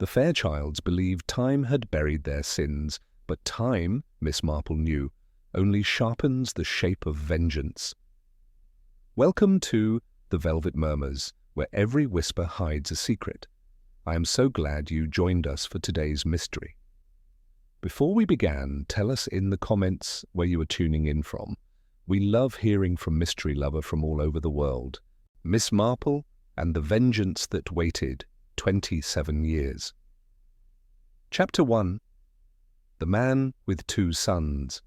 The Fairchilds believed time had buried their sins, but time, Miss Marple knew, only sharpens the shape of vengeance. Welcome to The Velvet Murmurs, where every whisper hides a secret. I am so glad you joined us for today's mystery. Before we began, tell us in the comments where you are tuning in from. We love hearing from mystery lovers from all over the world. Miss Marple and the Vengeance that waited 27 years. Chapter 1. The Man with Two Sons.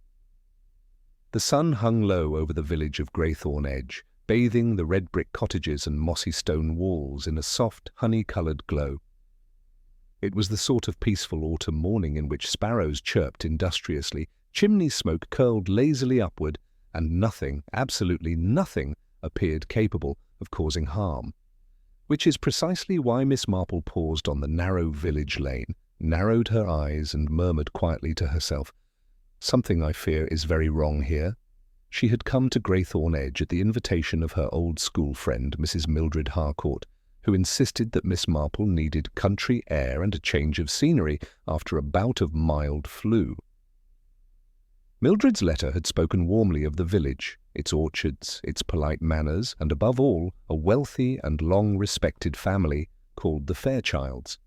The sun hung low over the village of Greythorn Edge, bathing the red brick cottages and mossy stone walls in a soft, honey-coloured glow. It was the sort of peaceful autumn morning in which sparrows chirped industriously, chimney smoke curled lazily upward, and nothing, absolutely nothing, appeared capable of causing harm. Which is precisely why Miss Marple paused on the narrow village lane, narrowed her eyes, and murmured quietly to herself, "Something, I fear, is very wrong here." She had come to Greythorn Edge at the invitation of her old school friend, Mrs. Mildred Harcourt, who insisted that Miss Marple needed country air and a change of scenery after a bout of mild flu. Mildred's letter had spoken warmly of the village, its orchards, its polite manners, and above all, a wealthy and long-respected family called the Fairchilds.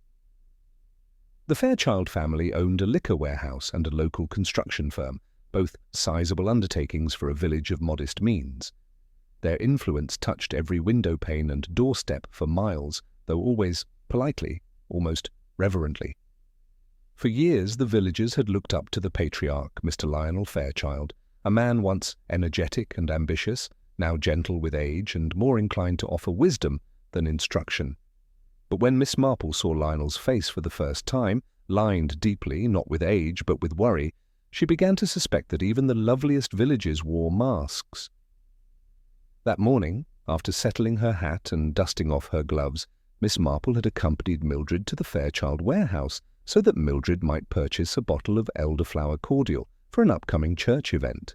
The Fairchild family owned a liquor warehouse and a local construction firm, both sizable undertakings for a village of modest means. Their influence touched every window pane and doorstep for miles, though always politely, almost reverently. For years the villagers had looked up to the patriarch, Mr. Lionel Fairchild, a man once energetic and ambitious, now gentle with age and more inclined to offer wisdom than instruction. But when Miss Marple saw Lionel's face for the first time, lined deeply, not with age but with worry, she began to suspect that even the loveliest villagers wore masks. That morning, after settling her hat and dusting off her gloves, Miss Marple had accompanied Mildred to the Fairchild warehouse so that Mildred might purchase a bottle of elderflower cordial for an upcoming church event.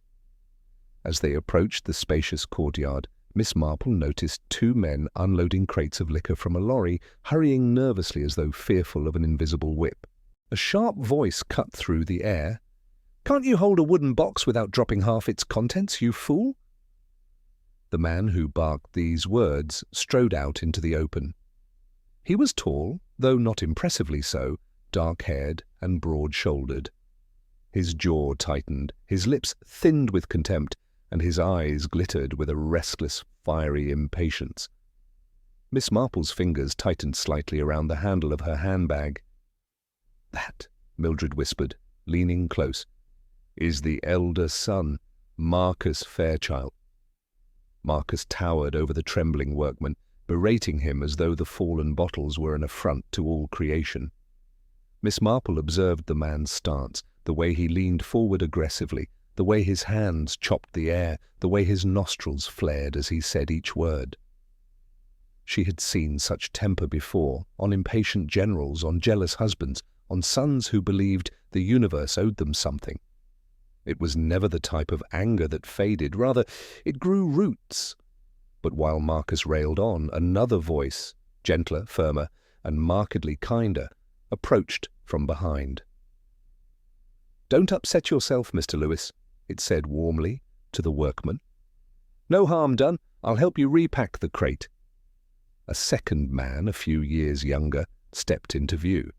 As they approached the spacious courtyard, Miss Marple noticed two men unloading crates of liquor from a lorry, hurrying nervously as though fearful of an invisible whip. A sharp voice cut through the air. "Can't you hold a wooden box without dropping half its contents, you fool?" The man who barked these words strode out into the open. He was tall, though not impressively so, dark-haired and broad-shouldered. His jaw tightened, his lips thinned with contempt, and his eyes glittered with a restless, fiery impatience. Miss Marple's fingers tightened slightly around the handle of her handbag. "That," Mildred whispered, leaning close, "is the elder son, Marcus Fairchild." Marcus towered over the trembling workman, berating him as though the fallen bottles were an affront to all creation. Miss Marple observed the man's stance, the way he leaned forward aggressively, the way his hands chopped the air, the way his nostrils flared as he said each word. She had seen such temper before, on impatient generals, on jealous husbands, on sons who believed the universe owed them something. It was never the type of anger that faded, rather, it grew roots. But while Marcus railed on, another voice, gentler, firmer, and markedly kinder, approached from behind. "Don't upset yourself, Mr. Lewis," it said warmly to the workman. "No harm done. I'll help you repack the crate." A second man, a few years younger, stepped into view.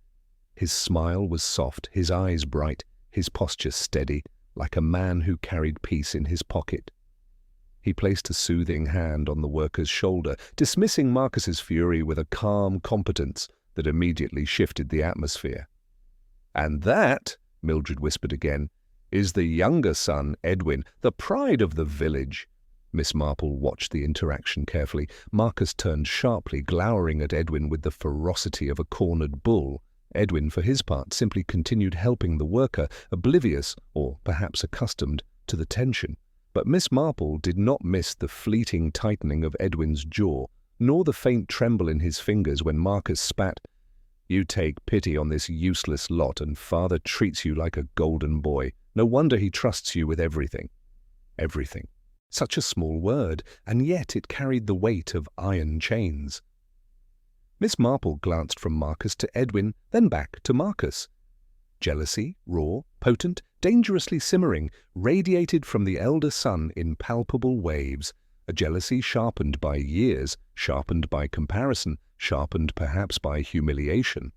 His smile was soft, his eyes bright, his posture steady, like a man who carried peace in his pocket. He placed a soothing hand on the worker's shoulder, dismissing Marcus's fury with a calm competence that immediately shifted the atmosphere. "And that," Mildred whispered again, "is the younger son, Edwin, the pride of the village." Miss Marple watched the interaction carefully. Marcus turned sharply, glowering at Edwin with the ferocity of a cornered bull. Edwin, for his part, simply continued helping the worker, oblivious, or perhaps accustomed, to the tension. But Miss Marple did not miss the fleeting tightening of Edwin's jaw, nor the faint tremble in his fingers when Marcus spat, "You take pity on this useless lot, and father treats you like a golden boy. No wonder he trusts you with everything." Everything. Such a small word, and yet it carried the weight of iron chains. Miss Marple glanced from Marcus to Edwin, then back to Marcus. Jealousy, raw, potent, dangerously simmering, radiated from the elder son in palpable waves, a jealousy sharpened by years, sharpened by comparison, sharpened perhaps by humiliation.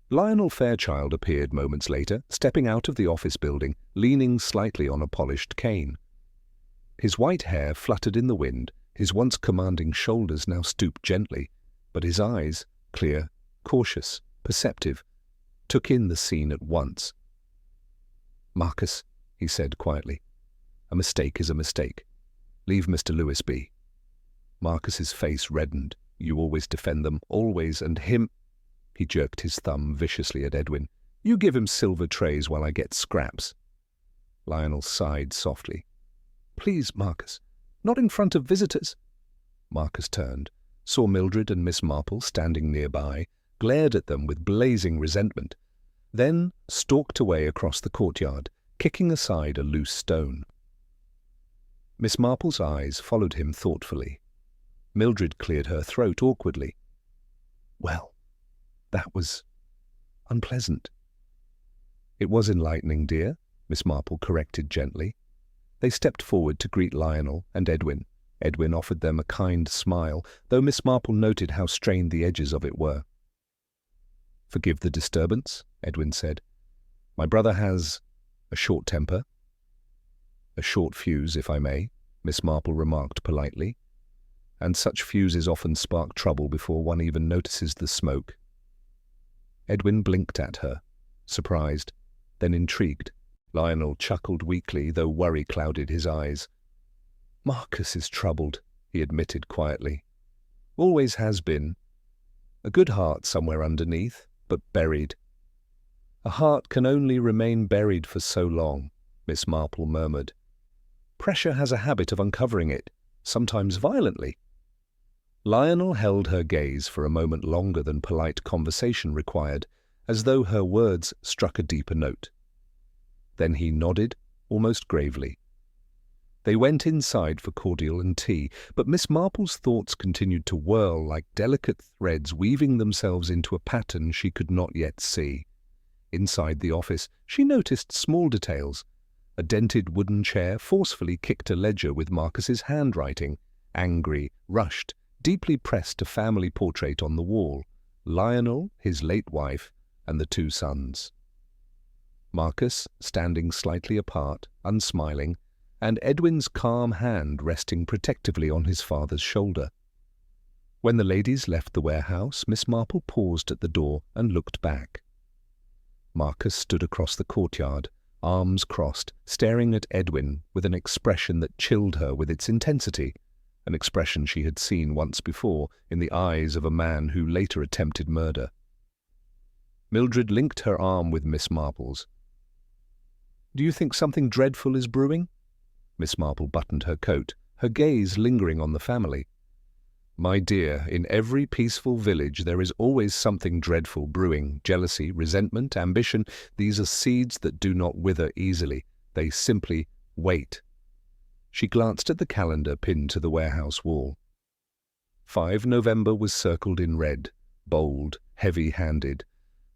Lionel Fairchild appeared moments later, stepping out of the office building, leaning slightly on a polished cane. His white hair fluttered in the wind, his once commanding shoulders now stooped gently, but his eyes, clear, cautious, perceptive, took in the scene at once. "Marcus," he said quietly, "a mistake is a mistake. Leave Mr. Lewis be." Marcus's face reddened. "You always defend them, always, and him—" He jerked his thumb viciously at Edwin. "You give him silver trays while I get scraps." Lionel sighed softly. "Please, Marcus, not in front of visitors." Marcus turned, saw Mildred and Miss Marple standing nearby, glared at them with blazing resentment, then stalked away across the courtyard, kicking aside a loose stone. Miss Marple's eyes followed him thoughtfully. Mildred cleared her throat awkwardly. "Well, that was unpleasant." "It was enlightening, dear," Miss Marple corrected gently. They stepped forward to greet Lionel and Edwin. Edwin offered them a kind smile, though Miss Marple noted how strained the edges of it were. "Forgive the disturbance," Edwin said. "My brother has a short temper." "A short fuse, if I may," Miss Marple remarked politely. "And such fuses often spark trouble before one even notices the smoke." Edwin blinked at her, surprised, then intrigued. Lionel chuckled weakly, though worry clouded his eyes. "Marcus is troubled," he admitted quietly. "Always has been. A good heart somewhere underneath, but buried." "A heart can only remain buried for so long," Miss Marple murmured. "Pressure has a habit of uncovering it, sometimes violently." Lionel held her gaze for a moment longer than polite conversation required, as though her words struck a deeper note. Then he nodded, almost gravely. They went inside for cordial and tea, but Miss Marple's thoughts continued to whirl like delicate threads weaving themselves into a pattern she could not yet see. Inside the office, she noticed small details. A dented wooden chair forcefully kicked a ledger with Marcus's handwriting, angry, rushed, deeply pressed a family portrait on the wall, Lionel, his late wife, and the two sons. Marcus, standing slightly apart, unsmiling, and Edwin's calm hand resting protectively on his father's shoulder. When the ladies left the warehouse, Miss Marple paused at the door and looked back. Marcus stood across the courtyard, arms crossed, staring at Edwin with an expression that chilled her with its intensity, an expression she had seen once before in the eyes of a man who later attempted murder. Mildred linked her arm with Miss Marple's. "Do you think something dreadful is brewing?" Miss Marple buttoned her coat, her gaze lingering on the family. "My dear, in every peaceful village there is always something dreadful brewing. Jealousy, resentment, ambition, these are seeds that do not wither easily. They simply wait." She glanced at the calendar pinned to the warehouse wall. 5 November was circled in red, bold, heavy-handed,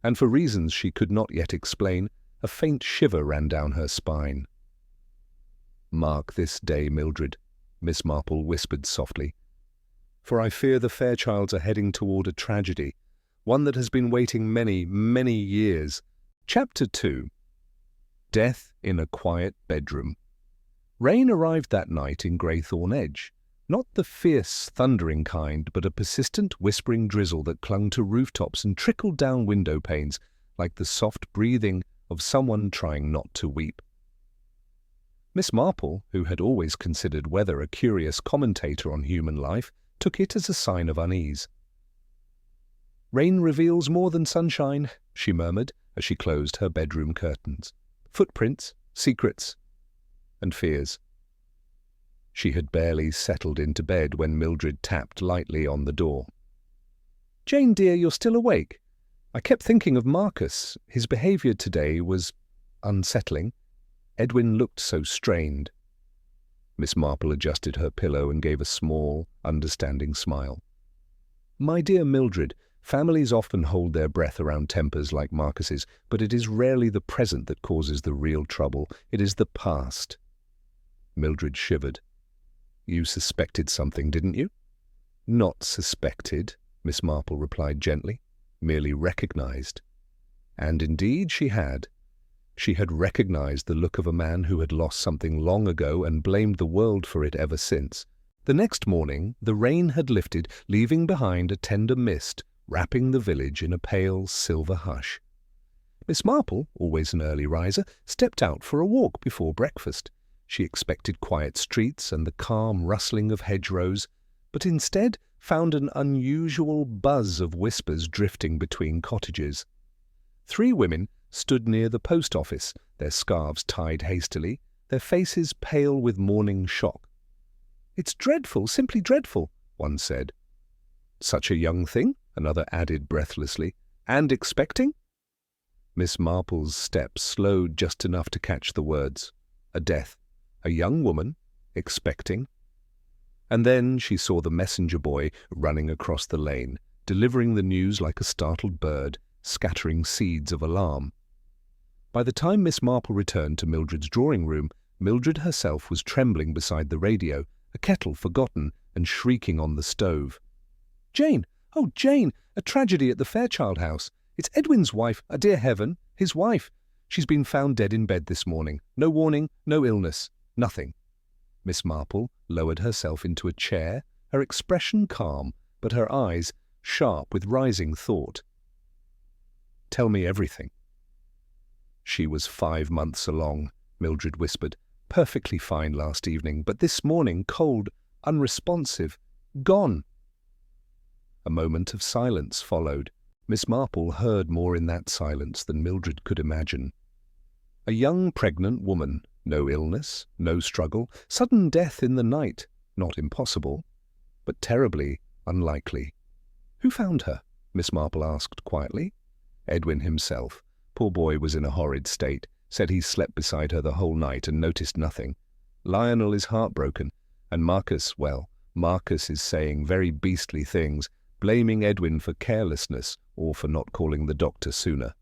and for reasons she could not yet explain, a faint shiver ran down her spine. "Mark this day, Mildred," Miss Marple whispered softly, "for I fear the Fairchilds are heading toward a tragedy, one that has been waiting many, many years." Chapter 2. Death in a Quiet Bedroom. Rain arrived that night in Greythorn Edge, not the fierce, thundering kind, but a persistent, whispering drizzle that clung to rooftops and trickled down window panes like the soft breathing of someone trying not to weep. Miss Marple, who had always considered weather a curious commentator on human life, took it as a sign of unease. "Rain reveals more than sunshine," she murmured as she closed her bedroom curtains. "Footprints, secrets, and fears." She had barely settled into bed when Mildred tapped lightly on the door. "Jane, dear, you're still awake? I kept thinking of Marcus. His behaviour today was unsettling. Edwin looked so strained." Miss Marple adjusted her pillow and gave a small, understanding smile. My dear Mildred, families often hold their breath around tempers like Marcus's, but it is rarely the present that causes the real trouble. It is the past. Mildred shivered. You suspected something, didn't you? Not suspected, Miss Marple replied gently, merely recognized. And indeed she had. She had recognized the look of a man who had lost something long ago and blamed the world for it ever since. The next morning, the rain had lifted, leaving behind a tender mist, wrapping the village in a pale silver hush. Miss Marple, always an early riser, stepped out for a walk before breakfast. She expected quiet streets and the calm rustling of hedgerows, but instead found an unusual buzz of whispers drifting between cottages. 3 women stood near the post office, their scarves tied hastily, their faces pale with morning shock. "It's dreadful, simply dreadful," one said. "Such a young thing," another added breathlessly. "And expecting?" Miss Marple's steps slowed just enough to catch the words. A death. A young woman. Expecting. And then she saw the messenger boy running across the lane, delivering the news like a startled bird, scattering seeds of alarm. By the time Miss Marple returned to Mildred's drawing room, Mildred herself was trembling beside the radio, a kettle forgotten and shrieking on the stove. "Jane! Oh, Jane! A tragedy at the Fairchild house. It's Edwin's wife, dear heaven, his wife. She's been found dead in bed this morning. No warning, no illness, nothing." Miss Marple lowered herself into a chair, her expression calm, but her eyes sharp with rising thought. "Tell me everything." "She was 5 months along," Mildred whispered. "Perfectly fine last evening, but this morning cold, unresponsive, gone." A moment of silence followed. Miss Marple heard more in that silence than Mildred could imagine. A young pregnant woman, no illness, no struggle, sudden death in the night, not impossible, but terribly unlikely. "Who found her?" Miss Marple asked quietly. "Edwin himself. Poor boy was in a horrid state, said he slept beside her the whole night and noticed nothing. Lionel is heartbroken, and Marcus is saying very beastly things, blaming Edwin for carelessness or for not calling the doctor sooner."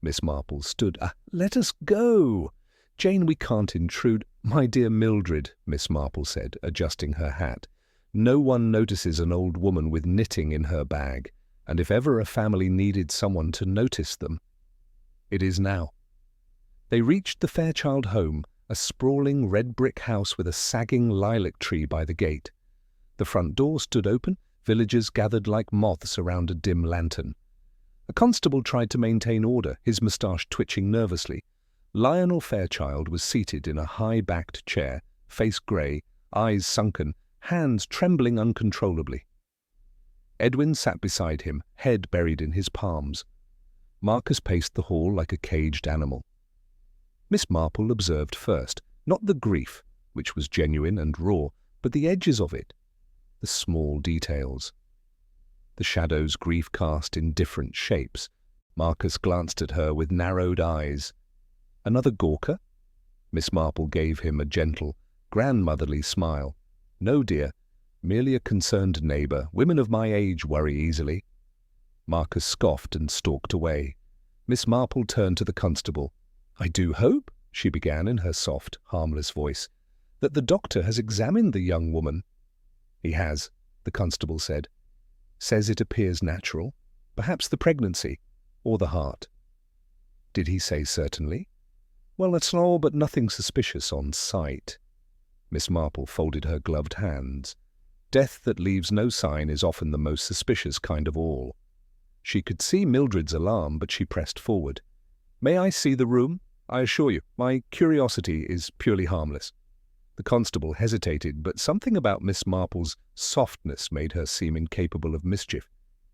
Miss Marple stood. "Let us go." "Jane, we can't intrude." "My dear Mildred," Miss Marple said, adjusting her hat, "no one notices an old woman with knitting in her bag, and if ever a family needed someone to notice them, it is now." They reached the Fairchild home, a sprawling red brick house with a sagging lilac tree by the gate. The front door stood open, villagers gathered like moths around a dim lantern. A constable tried to maintain order, his moustache twitching nervously. Lionel Fairchild was seated in a high-backed chair, face grey, eyes sunken, hands trembling uncontrollably. Edwin sat beside him, head buried in his palms. Marcus paced the hall like a caged animal. Miss Marple observed first, not the grief, which was genuine and raw, but the edges of it, the small details. The shadows grief cast in different shapes. Marcus glanced at her with narrowed eyes. "Another Gawker?" Miss Marple gave him a gentle, grandmotherly smile. "No, dear, merely a concerned neighbour. Women of my age worry easily." Marcus scoffed and stalked away. Miss Marple turned to the constable. "I do hope," she began in her soft, harmless voice, "that the doctor has examined the young woman." "He has," the constable said. "Says it appears natural. Perhaps the pregnancy, or the heart." "Did he say certainly?" "Well, that's all, but nothing suspicious on sight." Miss Marple folded her gloved hands. Death that leaves no sign is often the most suspicious kind of all. She could see Mildred's alarm, but she pressed forward. "May I see the room? I assure you, my curiosity is purely harmless." The constable hesitated, but something about Miss Marple's softness made her seem incapable of mischief.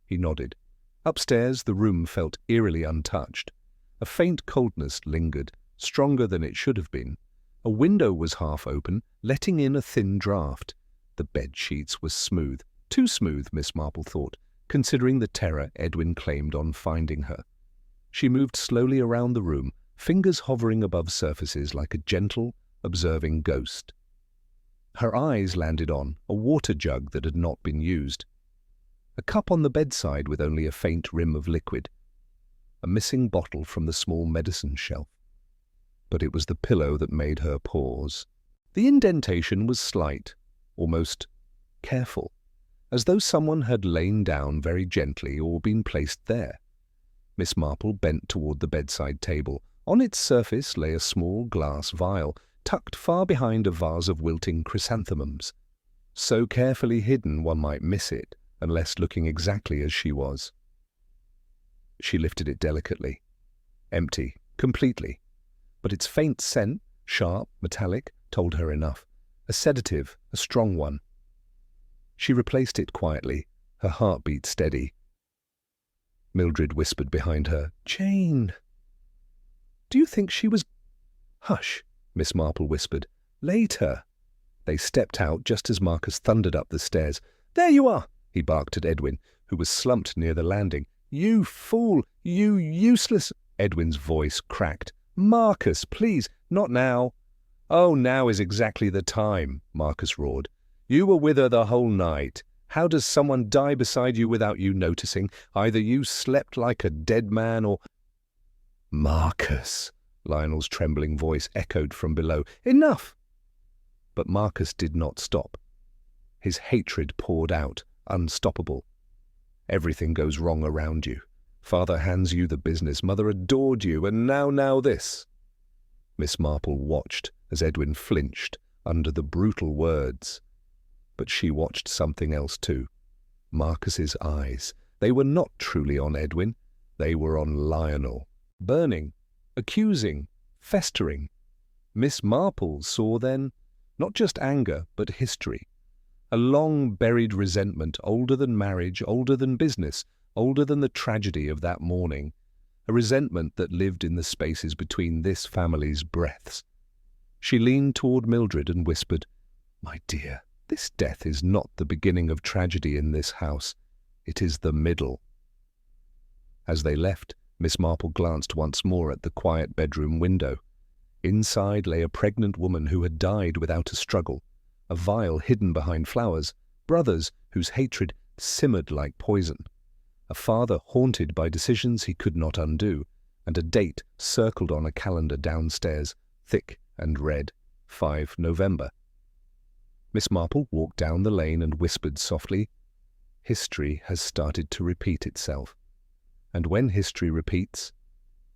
He nodded. Upstairs, the room felt eerily untouched. A faint coldness lingered, stronger than it should have been. A window was half open, letting in a thin draught. The bed-sheets were smooth. Too smooth, Miss Marple thought, considering the terror Edwin claimed on finding her. She moved slowly around the room, fingers hovering above surfaces like a gentle, observing ghost. Her eyes landed on a water jug that had not been used. a cup on the bedside with only a faint rim of liquid, a missing bottle from the small medicine shelf. But it was the pillow that made her pause. The indentation was slight, almost careful, as though someone had lain down very gently or been placed there. Miss Marple bent toward the bedside table. On its surface lay a small glass vial, tucked far behind a vase of wilting chrysanthemums. So carefully hidden one might miss it, unless looking exactly as she was. She lifted it delicately. Empty, completely. But its faint scent, sharp, metallic, told her enough. A sedative, a strong one. She replaced it quietly, her heartbeat steady. Mildred whispered behind her, "Jane." "Do you think she was—" "Hush," Miss Marple whispered. "Later." They stepped out just as Marcus thundered up the stairs. "There you are!" he barked at Edwin, who was slumped near the landing. "You fool! You useless—" Edwin's voice cracked. "Marcus, please, not now." "Oh, now is exactly the time," Marcus roared. "You were with her the whole night. How does someone die beside you without you noticing? Either you slept like a dead man or—" "Marcus," Lionel's trembling voice echoed from below. "Enough!" But Marcus did not stop. His hatred poured out, unstoppable. Everything goes wrong around you. Father hands you the business, mother adored you, and now this. Miss Marple watched as Edwin flinched under the brutal words. But she watched something else too. Marcus's eyes. They were not truly on Edwin. They were on Lionel. Burning, accusing, festering. Miss Marple saw then not just anger, but history. A long-buried resentment, older than marriage, older than business, older than the tragedy of that morning. A resentment that lived in the spaces between this family's breaths. She leaned toward Mildred and whispered, "My dear, this death is not the beginning of tragedy in this house. It is the middle." As they left, Miss Marple glanced once more at the quiet bedroom window. Inside lay a pregnant woman who had died without a struggle, a vial hidden behind flowers, brothers whose hatred simmered like poison, a father haunted by decisions he could not undo, and a date circled on a calendar downstairs, thick and red, 5 November. Miss Marple walked down the lane and whispered softly, "History has started to repeat itself. And when history repeats,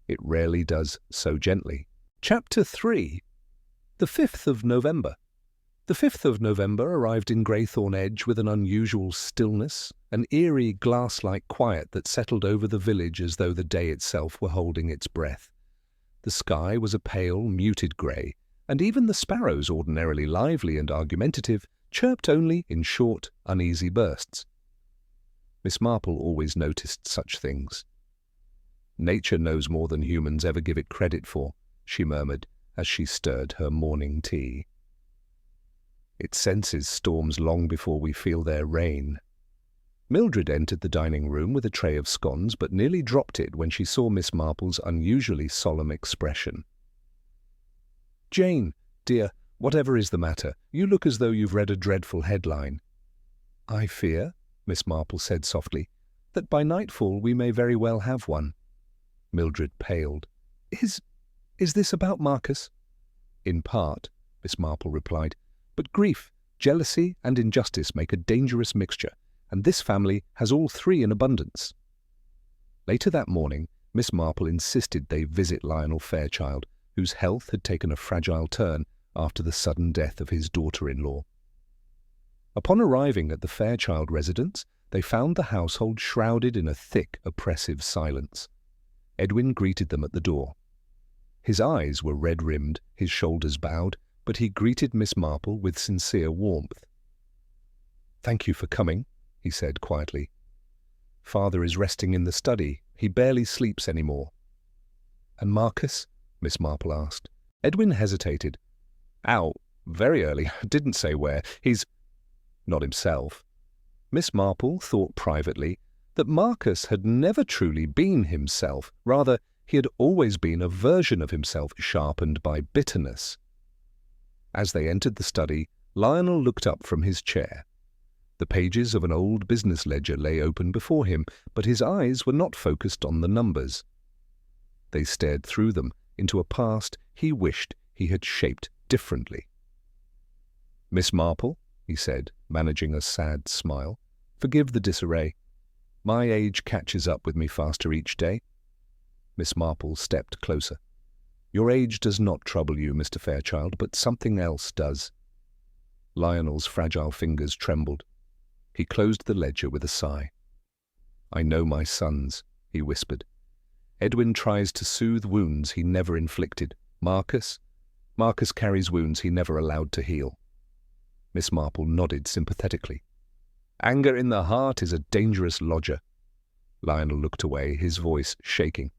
it rarely does so gently." Chapter 3. The 5th of November. The 5th of November arrived in Greythorn Edge with an unusual stillness, an eerie glass-like quiet that settled over the village as though the day itself were holding its breath. The sky was a pale, muted grey, and even the sparrows, ordinarily lively and argumentative, chirped only in short, uneasy bursts. Miss Marple always noticed such things. "Nature knows more than humans ever give it credit for," she murmured as she stirred her morning tea. "It senses storms long before we feel their rain." Mildred entered the dining room with a tray of scones, but nearly dropped it when she saw Miss Marple's unusually solemn expression. "Jane, dear, whatever is the matter? You look as though you've read a dreadful headline." "I fear," Miss Marple said softly, "that by nightfall we may very well have one." Mildred paled. Is this about Marcus?" "In part," Miss Marple replied, "but grief, jealousy, and injustice make a dangerous mixture, and this family has all three in abundance." Later that morning, Miss Marple insisted they visit Lionel Fairchild, whose health had taken a fragile turn after the sudden death of his daughter-in-law. Upon arriving at the Fairchild residence, they found the household shrouded in a thick, oppressive silence. Edwin greeted them at the door. His eyes were red-rimmed, his shoulders bowed, but he greeted Miss Marple with sincere warmth. "Thank you for coming," he said quietly. "Father is resting in the study. He barely sleeps anymore." "And Marcus?" Miss Marple asked. Edwin hesitated. "Out, very early. Didn't say where. He's not himself." Miss Marple thought privately that Marcus had never truly been himself. Rather, he had always been a version of himself sharpened by bitterness. As they entered the study, Lionel looked up from his chair. The pages of an old business ledger lay open before him, but his eyes were not focused on the numbers. They stared through them into a past he wished he had shaped differently. "Miss Marple," he said, managing a sad smile, "forgive the disarray. My age catches up with me faster each day." Miss Marple stepped closer. "Your age does not trouble you, Mr. Fairchild, but something else does." Lionel's fragile fingers trembled. He closed the ledger with a sigh. "I know my sons," he whispered. "Edwin tries to soothe wounds he never inflicted. Marcus carries wounds he never allowed to heal." Miss Marple nodded sympathetically. "Anger in the heart is a dangerous lodger." Lionel looked away, his voice shaking.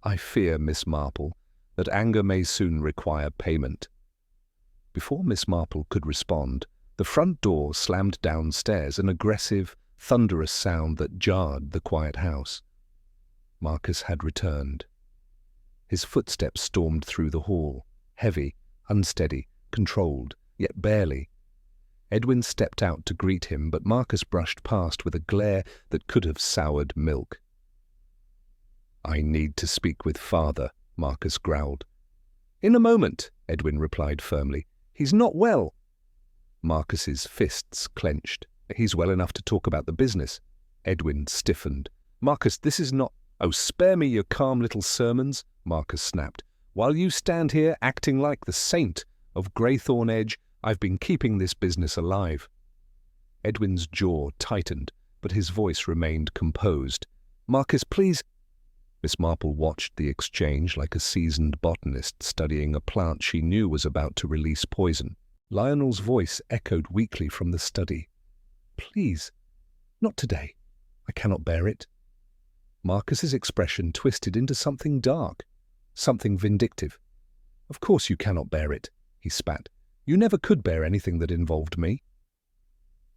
"I fear, Miss Marple, that anger may soon require payment." Before Miss Marple could respond, the front door slammed downstairs, an aggressive, thunderous sound that jarred the quiet house. Marcus had returned. His footsteps stormed through the hall, heavy, unsteady, controlled, yet barely. Edwin stepped out to greet him, but Marcus brushed past with a glare that could have soured milk. "I need to speak with Father," Marcus growled. "In a moment," Edwin replied firmly. "He's not well." Marcus's fists clenched. "He's well enough to talk about the business." Edwin stiffened. "Marcus, this is not—" "Oh, spare me your calm little sermons," Marcus snapped. "While you stand here acting like the saint of Greythorn Edge, I've been keeping this business alive." Edwin's jaw tightened, but his voice remained composed. "Marcus, please—" Miss Marple watched the exchange like a seasoned botanist studying a plant she knew was about to release poison. Lionel's voice echoed weakly from the study. "Please, not today. I cannot bear it." Marcus's expression twisted into something dark, something vindictive. "Of course you cannot bear it," he spat. "You never could bear anything that involved me."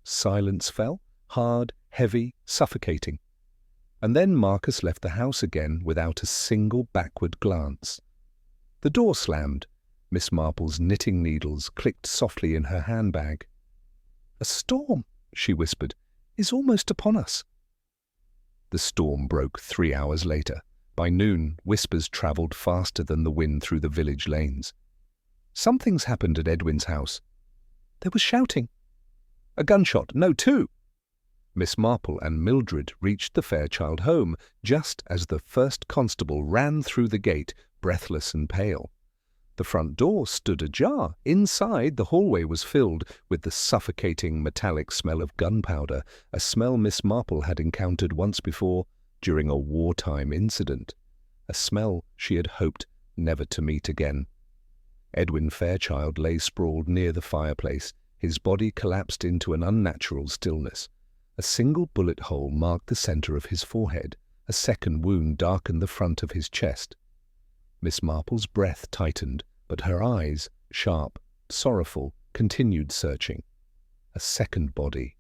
Silence fell, hard, heavy, suffocating. And then Marcus left the house again without a single backward glance. The door slammed. Miss Marple's knitting needles clicked softly in her handbag. "A storm," she whispered, "is almost upon us." The storm broke 3 hours later. By noon, whispers travelled faster than the wind through the village lanes. "Something's happened at Edwin's house." "There was shouting." "A gunshot. No, two." Miss Marple and Mildred reached the Fairchild home just as the first constable ran through the gate, breathless and pale. The front door stood ajar. Inside, the hallway was filled with the suffocating metallic smell of gunpowder, a smell Miss Marple had encountered once before during a wartime incident, a smell she had hoped never to meet again. Edwin Fairchild lay sprawled near the fireplace, his body collapsed into an unnatural stillness. A single bullet hole marked the center of his forehead. A second wound darkened the front of his chest. Miss Marple's breath tightened, but her eyes, sharp, sorrowful, continued searching. A second body.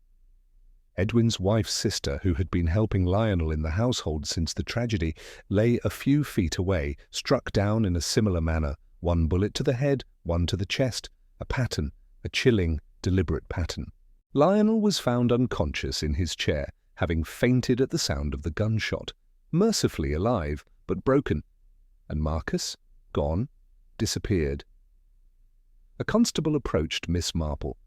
Edwin's wife's sister, who had been helping Lionel in the household since the tragedy, lay a few feet away, struck down in a similar manner, one bullet to the head, one to the chest, a pattern, a chilling, deliberate pattern. Lionel was found unconscious in his chair, having fainted at the sound of the gunshot, mercifully alive, but broken. And Marcus, gone, disappeared. A constable approached Miss Marple.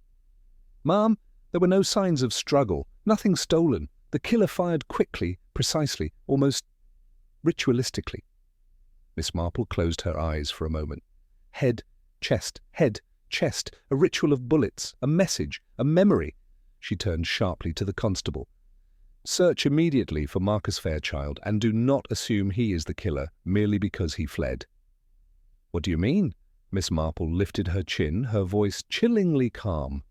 "Ma'am, there were no signs of struggle, nothing stolen. The killer fired quickly, precisely, almost ritualistically." Miss Marple closed her eyes for a moment. Head, chest, a ritual of bullets, a message, a memory. She turned sharply to the constable. "Search immediately for Marcus Fairchild, and do not assume he is the killer merely because he fled." "What do you mean?" Miss Marple lifted her chin, her voice chillingly calm.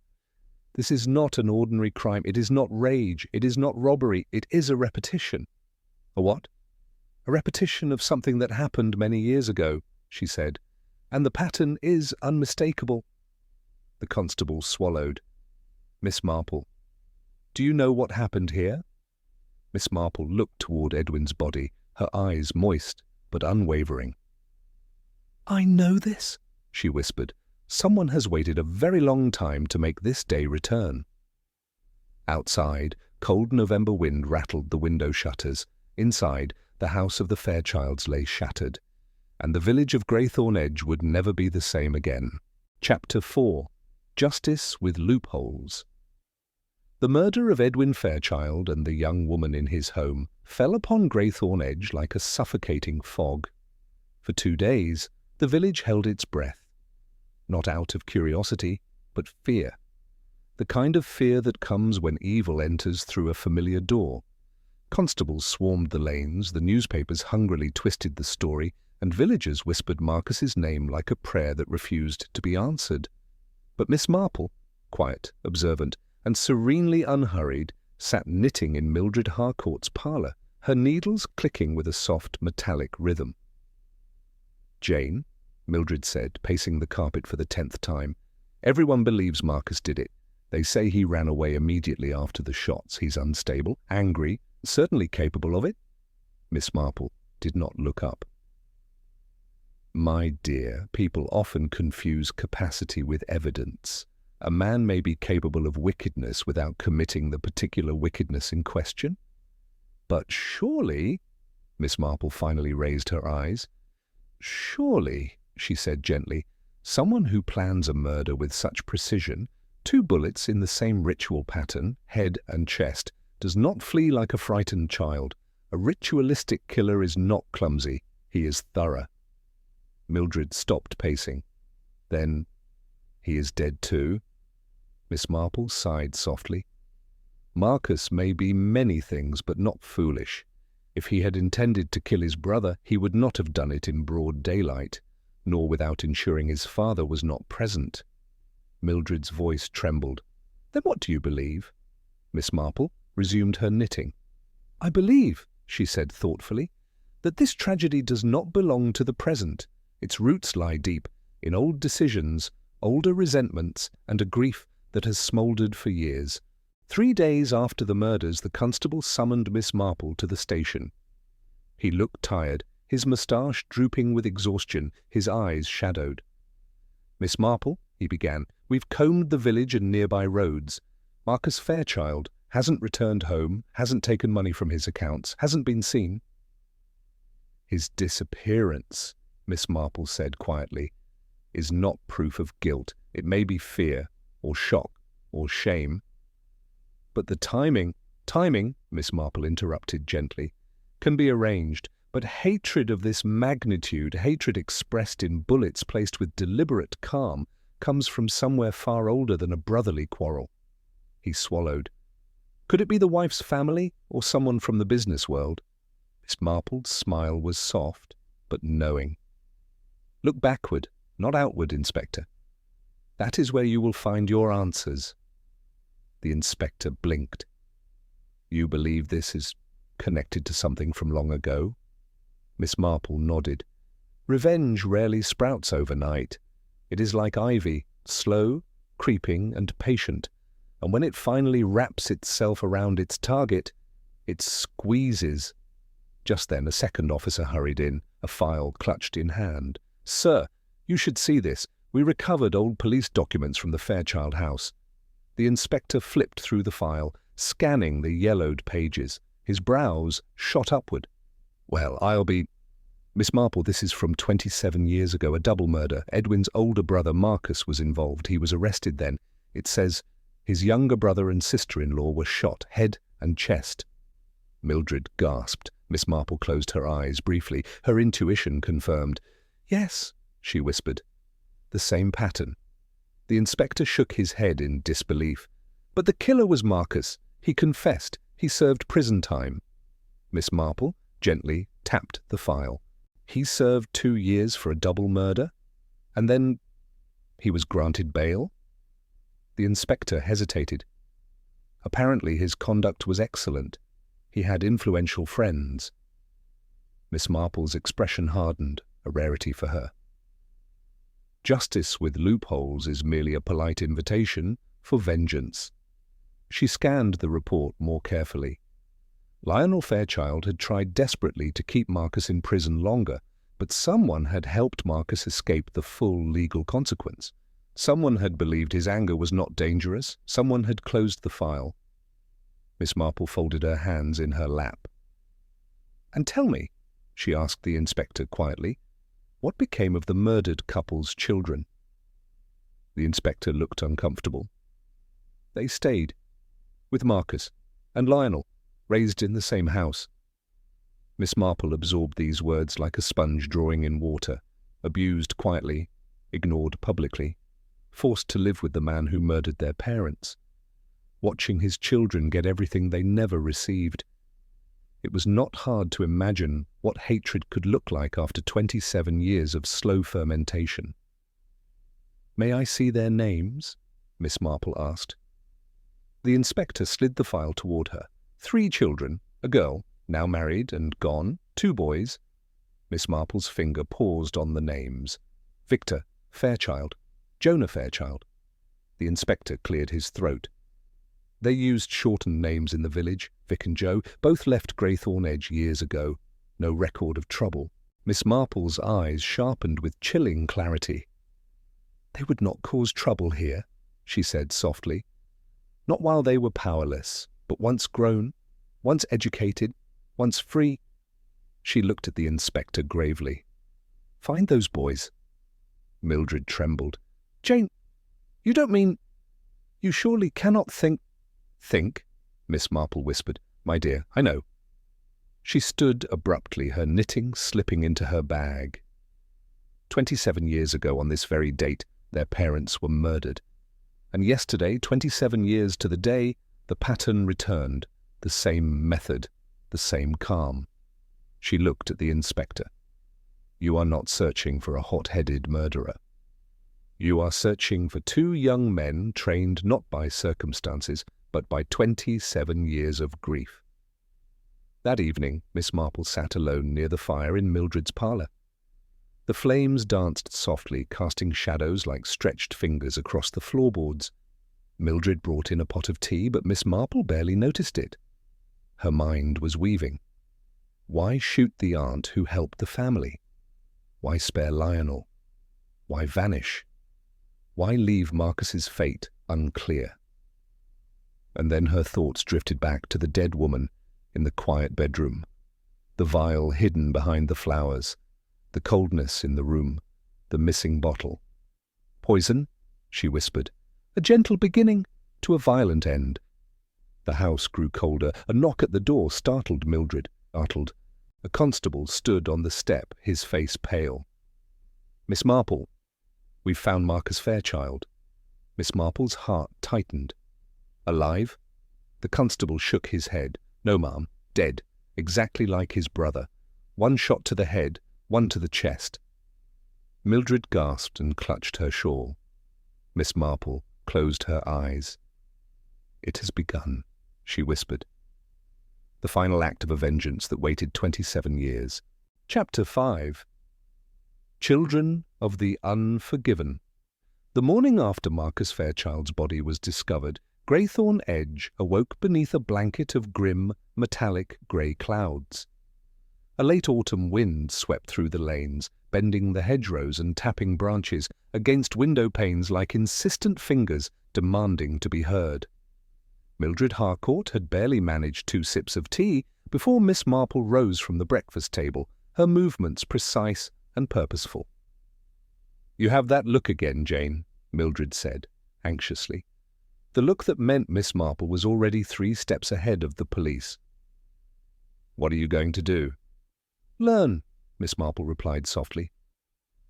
"This is not an ordinary crime. It is not rage. It is not robbery. It is a repetition." "A what?" "A repetition of something that happened many years ago," she said. "And the pattern is unmistakable." The constable swallowed. "Miss Marple, do you know what happened here?" Miss Marple looked toward Edwin's body, her eyes moist but unwavering. "I know this," she whispered. "Someone has waited a very long time to make this day return." Outside, cold November wind rattled the window shutters. Inside, the house of the Fairchilds lay shattered, and the village of Greythorn Edge would never be the same again. Chapter 4. Justice with Loopholes. The murder of Edwin Fairchild and the young woman in his home fell upon Greythorn Edge like a suffocating fog. For 2 days, the village held its breath, not out of curiosity, but fear. The kind of fear that comes when evil enters through a familiar door. Constables swarmed the lanes, the newspapers hungrily twisted the story, and villagers whispered Marcus's name like a prayer that refused to be answered. But Miss Marple, quiet, observant, and serenely unhurried, sat knitting in Mildred Harcourt's parlour, her needles clicking with a soft metallic rhythm. "Jane," Mildred said, pacing the carpet for the 10th time, "everyone believes Marcus did it. They say he ran away immediately after the shots. He's unstable, angry, certainly capable of it." Miss Marple did not look up. "My dear, people often confuse capacity with evidence. A man may be capable of wickedness without committing the particular wickedness in question." "But surely," Miss Marple finally raised her eyes, "surely," she said gently, "someone who plans a murder with such precision, 2 bullets in the same ritual pattern, head and chest, does not flee like a frightened child. A ritualistic killer is not clumsy. He is thorough." Mildred stopped pacing. "Then he is dead too?" Miss Marple sighed softly. "Marcus may be many things, but not foolish. If he had intended to kill his brother, he would not have done it in broad daylight, nor without ensuring his father was not present." Mildred's voice trembled. "Then what do you believe?" Miss Marple resumed her knitting. "I believe," she said thoughtfully, "that this tragedy does not belong to the present. Its roots lie deep, in old decisions, older resentments, and a grief that has smouldered for years. 3 days after the murders, the constable summoned Miss Marple to the station. He looked tired, his moustache drooping with exhaustion, his eyes shadowed. "Miss Marple," he began, "we've combed the village and nearby roads. Marcus Fairchild hasn't returned home, hasn't taken money from his accounts, hasn't been seen." "His disappearance," Miss Marple said quietly, "is not proof of guilt. It may be fear, or shock, or shame." "But the timing," Miss Marple interrupted gently, "can be arranged. But hatred of this magnitude, hatred expressed in bullets placed with deliberate calm, comes from somewhere far older than a brotherly quarrel." He swallowed. "Could it be the wife's family, or someone from the business world?" Miss Marple's smile was soft, but knowing. "Look backward, not outward, Inspector. That is where you will find your answers." The inspector blinked. "You believe this is connected to something from long ago?" Miss Marple nodded. "Revenge rarely sprouts overnight. It is like ivy, slow, creeping, and patient, and when it finally wraps itself around its target, it squeezes." Just then a second officer hurried in, a file clutched in hand. "Sir, you should see this. We recovered old police documents from the Fairchild house." The inspector flipped through the file, scanning the yellowed pages. His brows shot upward. "Well, I'll be—" "Miss Marple, this is from 27 years ago, a double murder. Edwin's older brother Marcus was involved. He was arrested then. It says his younger brother and sister-in-law were shot, head and chest." Mildred gasped. Miss Marple closed her eyes briefly. Her intuition confirmed. "Yes," she whispered. "The same pattern." The inspector shook his head in disbelief. "But the killer was Marcus. He confessed. He served prison time." Miss Marple gently tapped the file. "He served 2 years for a double murder? And then he was granted bail?" The inspector hesitated. Apparently his conduct was excellent. He had influential friends. Miss Marple's expression hardened, a rarity for her. "Justice with loopholes is merely a polite invitation for vengeance." She scanned the report more carefully. Lionel Fairchild had tried desperately to keep Marcus in prison longer, but someone had helped Marcus escape the full legal consequence. Someone had believed his anger was not dangerous. Someone had closed the file. Miss Marple folded her hands in her lap. "And tell me," she asked the inspector quietly, "what became of the murdered couple's children?" The inspector looked uncomfortable. "They stayed, with Marcus and Lionel, raised in the same house." Miss Marple absorbed these words like a sponge drawing in water, abused quietly, ignored publicly, forced to live with the man who murdered their parents, watching his children get everything they never received. It was not hard to imagine what hatred could look like after 27 years of slow fermentation. "May I see their names?" Miss Marple asked. The inspector slid the file toward her. 3 children, a girl, now married and gone, 2 boys. Miss Marple's finger paused on the names. Victor Fairchild, Jonah Fairchild. The inspector cleared his throat. They used shortened names in the village. Vic and Joe both left Greythorn Edge years ago. No record of trouble. Miss Marple's eyes sharpened with chilling clarity. "They would not cause trouble here," she said softly. "Not while they were powerless, but once grown, once educated, once free." She looked at the inspector gravely. "Find those boys." Mildred trembled. "Jane, you don't mean... You surely cannot think—" "Think?" Miss Marple whispered. "My dear, I know." She stood abruptly, her knitting slipping into her bag. 27 years ago on this very date, their parents were murdered. And yesterday, 27 years to the day, the pattern returned, the same method, the same calm. She looked at the inspector. "You are not searching for a hot-headed murderer. You are searching for 2 young men trained not by circumstances, but by 27 years of grief." That evening, Miss Marple sat alone near the fire in Mildred's parlour. The flames danced softly, casting shadows like stretched fingers across the floorboards. Mildred brought in a pot of tea, but Miss Marple barely noticed it. Her mind was weaving. Why shoot the aunt who helped the family? Why spare Lionel? Why vanish? Why leave Marcus's fate unclear? And then her thoughts drifted back to the dead woman in the quiet bedroom, the vial hidden behind the flowers, the coldness in the room, the missing bottle. "Poison," she whispered. "A gentle beginning to a violent end." The house grew colder. A knock at the door startled Mildred. Startled. A constable stood on the step, his face pale. "Miss Marple, we've found Marcus Fairchild." Miss Marple's heart tightened. "Alive?" The constable shook his head. "No, ma'am. Dead. Exactly like his brother. 1 shot to the head, 1 to the chest." Mildred gasped and clutched her shawl. Miss Marple closed her eyes. "It has begun," she whispered. The final act of a vengeance that waited 27 years. Chapter 5. Children of the Unforgiven. The morning after Marcus Fairchild's body was discovered, Greythorn Edge awoke beneath a blanket of grim, metallic grey clouds. A late autumn wind swept through the lanes, bending the hedgerows and tapping branches against window panes like insistent fingers demanding to be heard. Mildred Harcourt had barely managed 2 sips of tea before Miss Marple rose from the breakfast table, her movements precise and purposeful. "You have that look again, Jane," Mildred said, anxiously. The look that meant Miss Marple was already 3 steps ahead of the police. "What are you going to do?" "Learn," Miss Marple replied softly.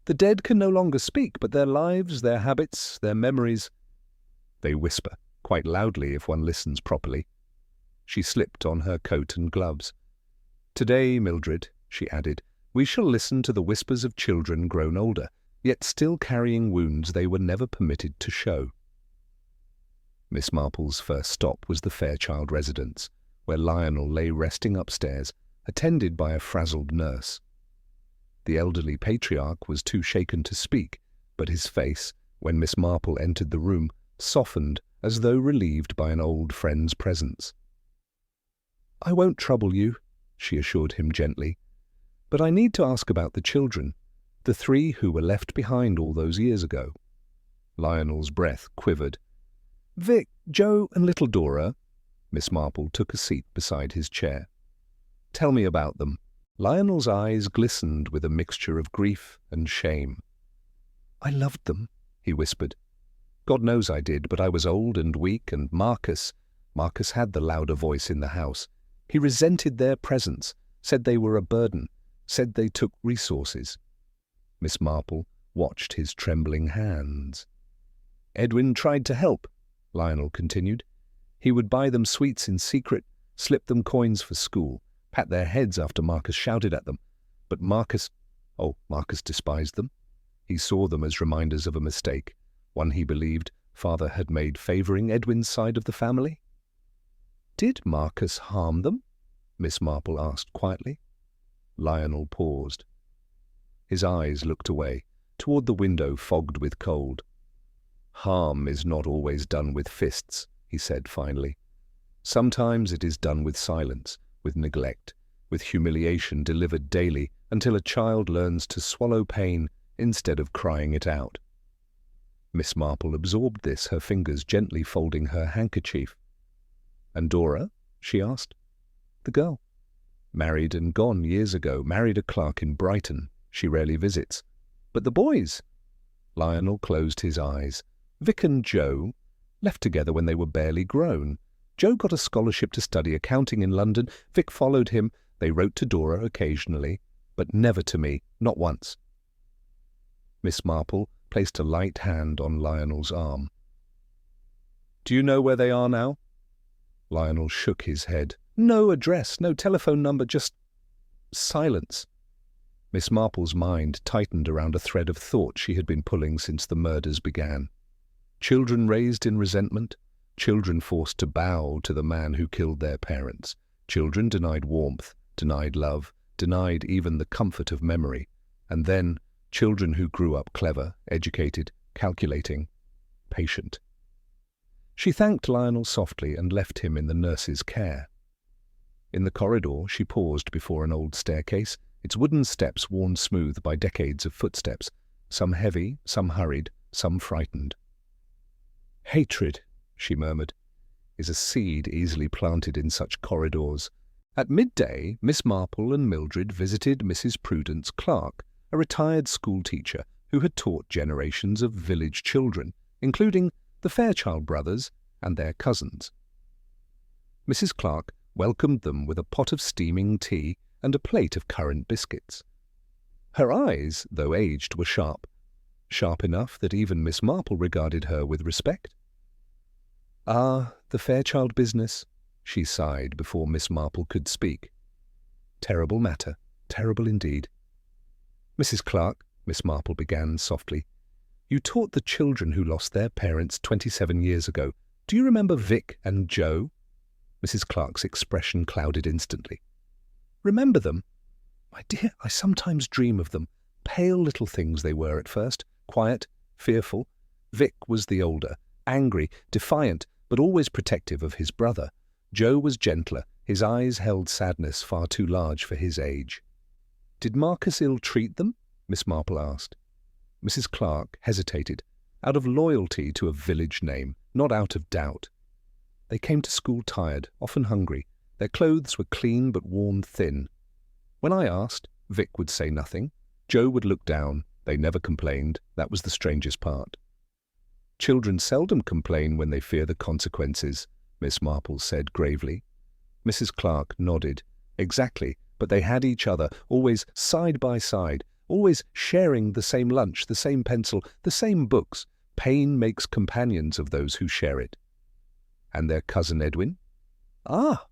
"The dead can no longer speak, but their lives, their habits, their memories—" "They whisper, quite loudly if one listens properly." She slipped on her coat and gloves. "Today, Mildred," she added, "we shall listen to the whispers of children grown older, yet still carrying wounds they were never permitted to show." Miss Marple's first stop was the Fairchild residence, where Lionel lay resting upstairs, attended by a frazzled nurse. The elderly patriarch was too shaken to speak, but his face, when Miss Marple entered the room, softened as though relieved by an old friend's presence. "I won't trouble you," she assured him gently, "but I need to ask about the children, the 3 who were left behind all those years ago." Lionel's breath quivered. "Vic, Joe and little Dora." Miss Marple took a seat beside his chair. "Tell me about them." Lionel's eyes glistened with a mixture of grief and shame. "I loved them," he whispered. "God knows I did, but I was old and weak, and Marcus had the louder voice in the house. He resented their presence, said they were a burden, said they took resources." Miss Marple watched his trembling hands. "Edwin tried to help," Lionel continued. "He would buy them sweets in secret, slip them coins for school, pat their heads after Marcus shouted at them. But Marcus despised them. He saw them as reminders of a mistake, one he believed father had made favoring Edwin's side of the family." "Did Marcus harm them?" Miss Marple asked quietly. Lionel paused. His eyes looked away, toward the window fogged with cold. "Harm is not always done with fists," he said finally. "Sometimes it is done with silence, with neglect, with humiliation delivered daily until a child learns to swallow pain instead of crying it out." Miss Marple absorbed this, her fingers gently folding her handkerchief. "And Dora?" she asked. "The girl. Married and gone years ago, married a clerk in Brighton. She rarely visits. But the boys?" Lionel closed his eyes. "Vic and Joe left together when they were barely grown. Joe got a scholarship to study accounting in London. Vic followed him. They wrote to Dora occasionally, but never to me, not once." Miss Marple placed a light hand on Lionel's arm. "Do you know where they are now?" Lionel shook his head. "No address, no telephone number, just silence." Miss Marple's mind tightened around a thread of thought she had been pulling since the murders began. Children raised in resentment, children forced to bow to the man who killed their parents, children denied warmth, denied love, denied even the comfort of memory, and then children who grew up clever, educated, calculating, patient. She thanked Lionel softly and left him in the nurse's care. In the corridor, she paused before an old staircase, its wooden steps worn smooth by decades of footsteps, some heavy, some hurried, some frightened. "Hatred," she murmured, "is a seed easily planted in such corridors." At midday, Miss Marple and Mildred visited Mrs. Prudence Clark, a retired schoolteacher who had taught generations of village children, including the Fairchild brothers and their cousins. Mrs. Clark welcomed them with a pot of steaming tea and a plate of currant biscuits. Her eyes, though aged, were sharp enough that even Miss Marple regarded her with respect. "Ah, the Fairchild business," she sighed before Miss Marple could speak. "Terrible matter, terrible indeed." "Mrs. Clark," Miss Marple began softly, "you taught the children who lost their parents 27 years ago. Do you remember Vic and Joe?" Mrs. Clark's expression clouded instantly. "Remember them? My dear, I sometimes dream of them. Pale little things they were at first, quiet, fearful. Vic was the older, angry, defiant, but always protective of his brother. Joe was gentler, his eyes held sadness far too large for his age." "Did Marcus ill-treat them?" Miss Marple asked. Mrs. Clark hesitated, out of loyalty to a village name, not out of doubt. "They came to school tired, often hungry. Their clothes were clean but worn thin. When I asked, Vic would say nothing. Joe would look down. They never complained. That was the strangest part." "Children seldom complain when they fear the consequences," Miss Marple said gravely. Mrs. Clark nodded. "Exactly, but they had each other, always side by side, always sharing the same lunch, the same pencil, the same books. Pain makes companions of those who share it." "And their cousin Edwin?" "Ah!"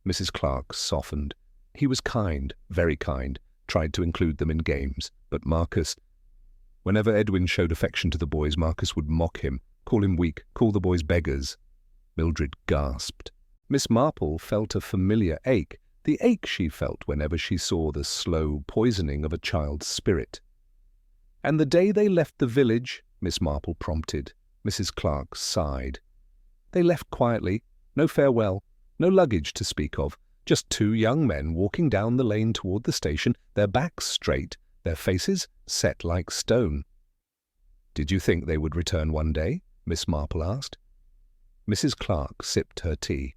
Mrs. Clark softened. "He was kind, very kind, tried to include them in games, but Marcus—" Whenever Edwin showed affection to the boys, Marcus would mock him, call him weak, call the boys beggars. Mildred gasped. Miss Marple felt a familiar ache, the ache she felt whenever she saw the slow poisoning of a child's spirit. "And the day they left the village," Miss Marple prompted. Mrs. Clark sighed. "They left quietly, no farewell, no luggage to speak of, just two young men walking down the lane toward the station, their backs straight, their faces set like stone." "Did you think they would return one day?" Miss Marple asked. Mrs. Clark sipped her tea.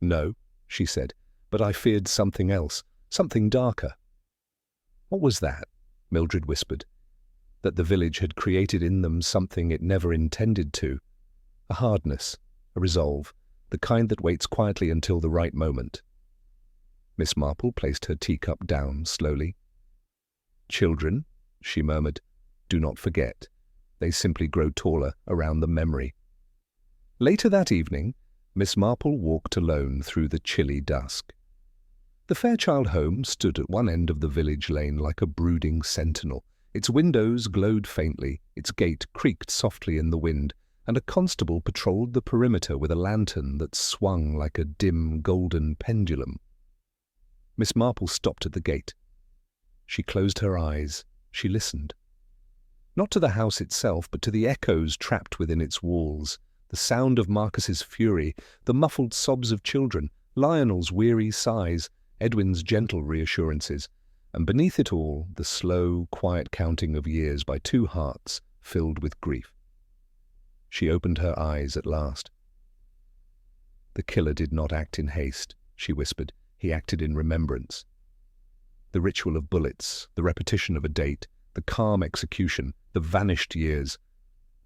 "No," she said, "but I feared something else, something darker." "What was that?" Mildred whispered. That the village had created in them something it never intended to. A hardness, a resolve, the kind that waits quietly until the right moment. Miss Marple placed her teacup down slowly. "Children," she murmured, "do not forget. They simply grow taller around the memory." Later that evening, Miss Marple walked alone through the chilly dusk. The Fairchild home stood at one end of the village lane like a brooding sentinel. Its windows glowed faintly, its gate creaked softly in the wind, and a constable patrolled the perimeter with a lantern that swung like a dim golden pendulum. Miss Marple stopped at the gate. She closed her eyes. She listened. Not to the house itself, but to the echoes trapped within its walls, the sound of Marcus's fury, the muffled sobs of children, Lionel's weary sighs, Edwin's gentle reassurances, and beneath it all, the slow, quiet counting of years by two hearts filled with grief. She opened her eyes at last. "The killer did not act in haste," she whispered. "He acted in remembrance." The ritual of bullets, the repetition of a date, the calm execution, the vanished years.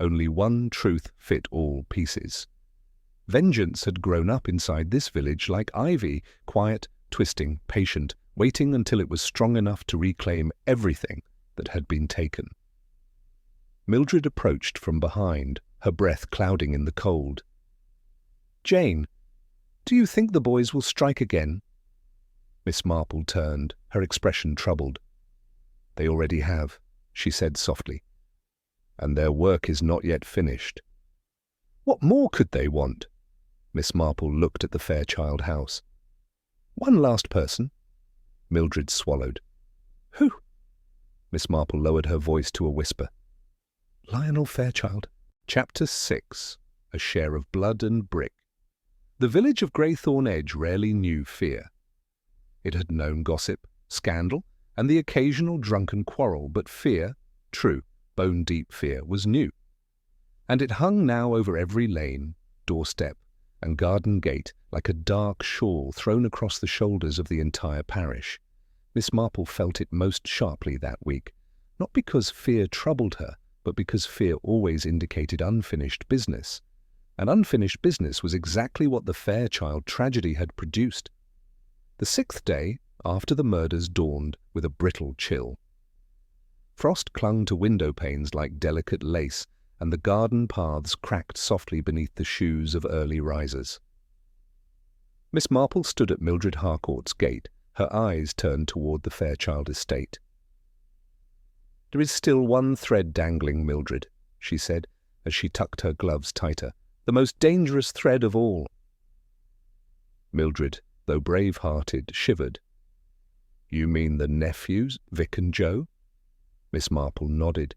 Only one truth fit all pieces. Vengeance had grown up inside this village like ivy, quiet, twisting, patient, waiting until it was strong enough to reclaim everything that had been taken. Mildred approached from behind, her breath clouding in the cold. "Jane, do you think the boys will strike again?" Miss Marple turned, her expression troubled. "They already have," she said softly. "And their work is not yet finished." "What more could they want?" Miss Marple looked at the Fairchild house. "One last person." Mildred swallowed. "Who?" Miss Marple lowered her voice to a whisper. "Lionel Fairchild." Chapter 6. A Share of Blood and Brick. The village of Greythorn Edge rarely knew fear. It had known gossip, scandal, and the occasional drunken quarrel, but fear, true, bone-deep fear, was new. And it hung now over every lane, doorstep, and garden gate like a dark shawl thrown across the shoulders of the entire parish. Miss Marple felt it most sharply that week, not because fear troubled her, but because fear always indicated unfinished business. And unfinished business was exactly what the Fairchild tragedy had produced. The 6th day after the murders dawned with a brittle chill. Frost clung to window panes like delicate lace, and the garden paths cracked softly beneath the shoes of early risers. Miss Marple stood at Mildred Harcourt's gate, her eyes turned toward the Fairchild estate. "There is still one thread dangling, Mildred," she said, as she tucked her gloves tighter. "The most dangerous thread of all." Mildred, though brave-hearted, shivered. "You mean the nephews, Vic and Joe?" Miss Marple nodded.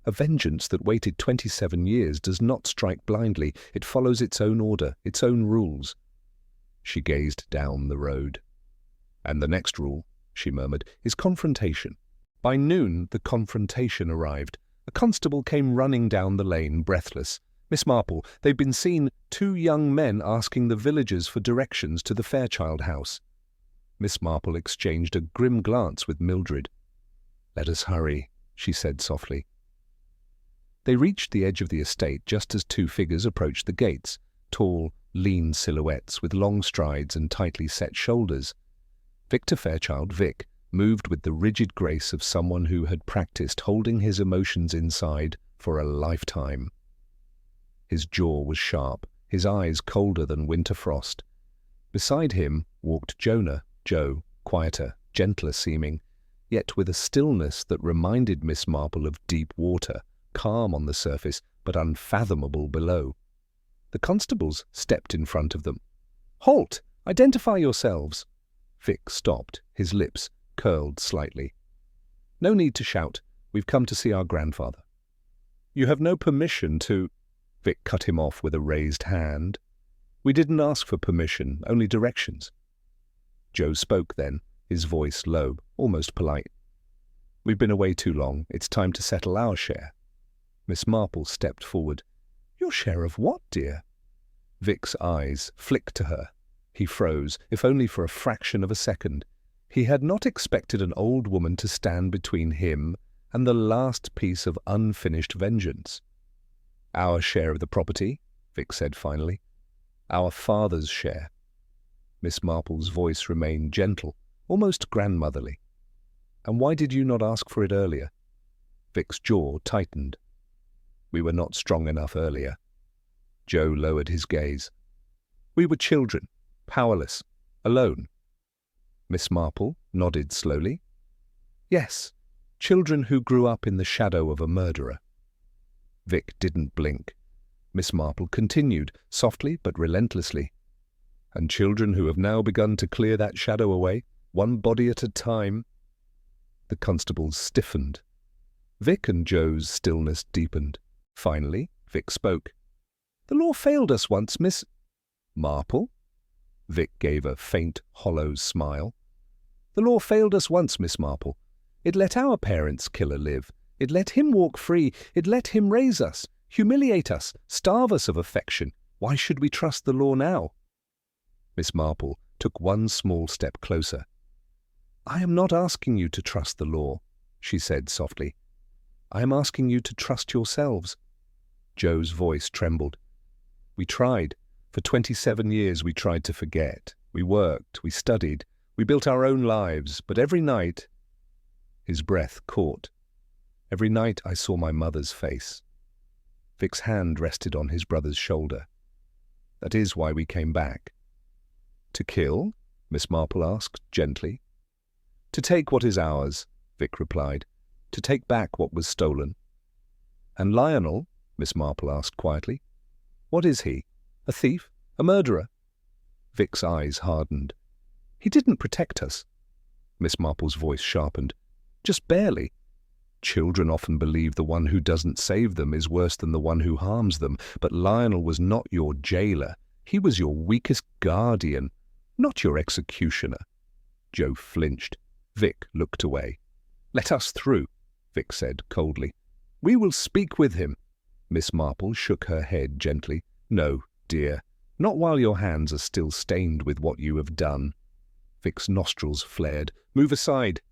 "A vengeance that waited 27 years does not strike blindly. It follows its own order, its own rules." She gazed down the road. "And the next rule," she murmured, "is confrontation." By noon, the confrontation arrived. A constable came running down the lane, breathless. "Miss Marple, they've been seen, 2 young men asking the villagers for directions to the Fairchild house." Miss Marple exchanged a grim glance with Mildred. "Let us hurry," she said softly. They reached the edge of the estate just as 2 figures approached the gates, tall, lean silhouettes with long strides and tightly set shoulders. Victor Fairchild, Vic, moved with the rigid grace of someone who had practiced holding his emotions inside for a lifetime. His jaw was sharp, his eyes colder than winter frost. Beside him walked Jonah, Joe, quieter, gentler seeming, yet with a stillness that reminded Miss Marple of deep water, calm on the surface but unfathomable below. The constables stepped in front of them. "Halt! Identify yourselves!" Vic stopped, his lips curled slightly. "No need to shout. We've come to see our grandfather." "You have no permission to—" Vic cut him off with a raised hand. "We didn't ask for permission, only directions." Joe spoke then, his voice low, almost polite. "We've been away too long. It's time to settle our share." Miss Marple stepped forward. "Your share of what, dear?" Vic's eyes flicked to her. He froze, if only for a fraction of a second. He had not expected an old woman to stand between him and the last piece of unfinished vengeance. "Our share of the property," Vic said finally. "Our father's share." Miss Marple's voice remained gentle, almost grandmotherly. "And why did you not ask for it earlier?" Vic's jaw tightened. "We were not strong enough earlier." Joe lowered his gaze. "We were children, powerless, alone." Miss Marple nodded slowly. "Yes, children who grew up in the shadow of a murderer." Vic didn't blink. Miss Marple continued, softly but relentlessly. "And children who have now begun to clear that shadow away, one body at a time." The constables stiffened. Vic and Joe's stillness deepened. Finally, Vic spoke. "The law failed us once, Miss Marple." Vic gave a faint, hollow smile. "The law failed us once, Miss Marple. It let our parents' killer live. It let him walk free. It let him raise us, humiliate us, starve us of affection. Why should we trust the law now?" Miss Marple took one small step closer. "I am not asking you to trust the law," she said softly. "I am asking you to trust yourselves." Joe's voice trembled. "We tried. For 27 years we tried to forget. We worked, we studied, we built our own lives, but every night—" His breath caught. "Every night I saw my mother's face." Vic's hand rested on his brother's shoulder. "That is why we came back." "To kill?" Miss Marple asked gently. "To take what is ours," Vic replied. "To take back what was stolen." "And Lionel?" Miss Marple asked quietly. "What is he? A thief? A murderer?" Vic's eyes hardened. "He didn't protect us." Miss Marple's voice sharpened. "Just barely. Children often believe the one who doesn't save them is worse than the one who harms them, but Lionel was not your jailer. He was your weakest guardian, not your executioner." Joe flinched. Vic looked away. "Let us through," Vic said coldly. "We will speak with him." Miss Marple shook her head gently. "No, dear, not while your hands are still stained with what you have done." Vic's nostrils flared. "Move aside."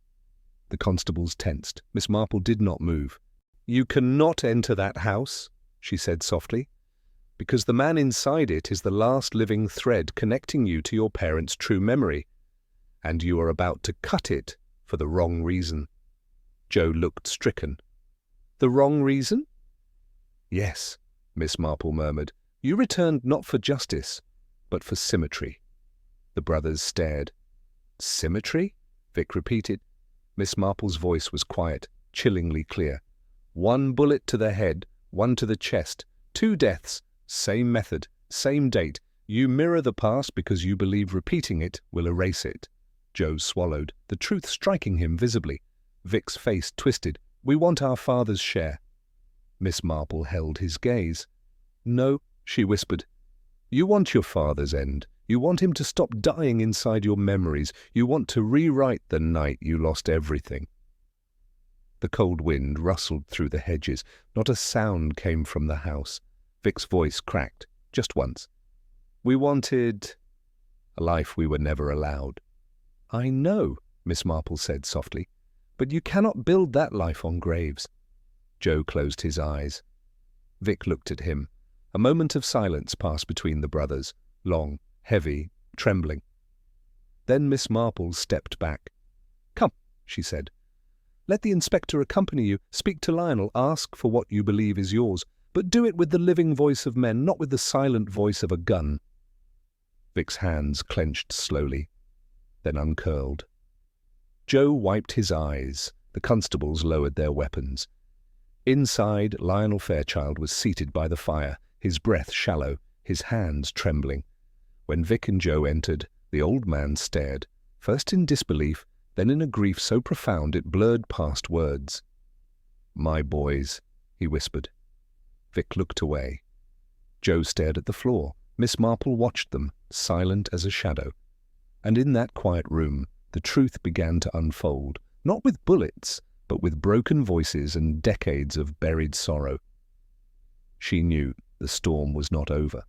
The constables tensed. Miss Marple did not move. "You cannot enter that house," she said softly, "because the man inside it is the last living thread connecting you to your parents' true memory, and you are about to cut it for the wrong reason." Joe looked stricken. "The wrong reason?" "Yes," Miss Marple murmured. "You returned not for justice, but for symmetry." The brothers stared. "Symmetry?" Vic repeated. Miss Marple's voice was quiet, chillingly clear. "One bullet to the head, one to the chest. 2 deaths, same method, same date. You mirror the past because you believe repeating it will erase it." Joe swallowed, the truth striking him visibly. Vic's face twisted. "We want our father's share." Miss Marple held his gaze. "No," she whispered. "You want your father's end. You want him to stop dying inside your memories. You want to rewrite the night you lost everything." The cold wind rustled through the hedges. Not a sound came from the house. Vic's voice cracked, just once. "We wanted a life we were never allowed." "I know," Miss Marple said softly, "but you cannot build that life on graves." Joe closed his eyes. Vic looked at him. A moment of silence passed between the brothers, long, heavy, trembling. Then Miss Marple stepped back. "Come," she said. "Let the inspector accompany you. Speak to Lionel. Ask for what you believe is yours. But do it with the living voice of men, not with the silent voice of a gun." Vic's hands clenched slowly, then uncurled. Joe wiped his eyes. The constables lowered their weapons. Inside, Lionel Fairchild was seated by the fire, his breath shallow, his hands trembling. When Vic and Joe entered, the old man stared, first in disbelief, then in a grief so profound it blurred past words. "My boys," he whispered. Vic looked away. Joe stared at the floor. Miss Marple watched them, silent as a shadow. And in that quiet room, the truth began to unfold, not with bullets, but with broken voices and decades of buried sorrow. She knew the storm was not over.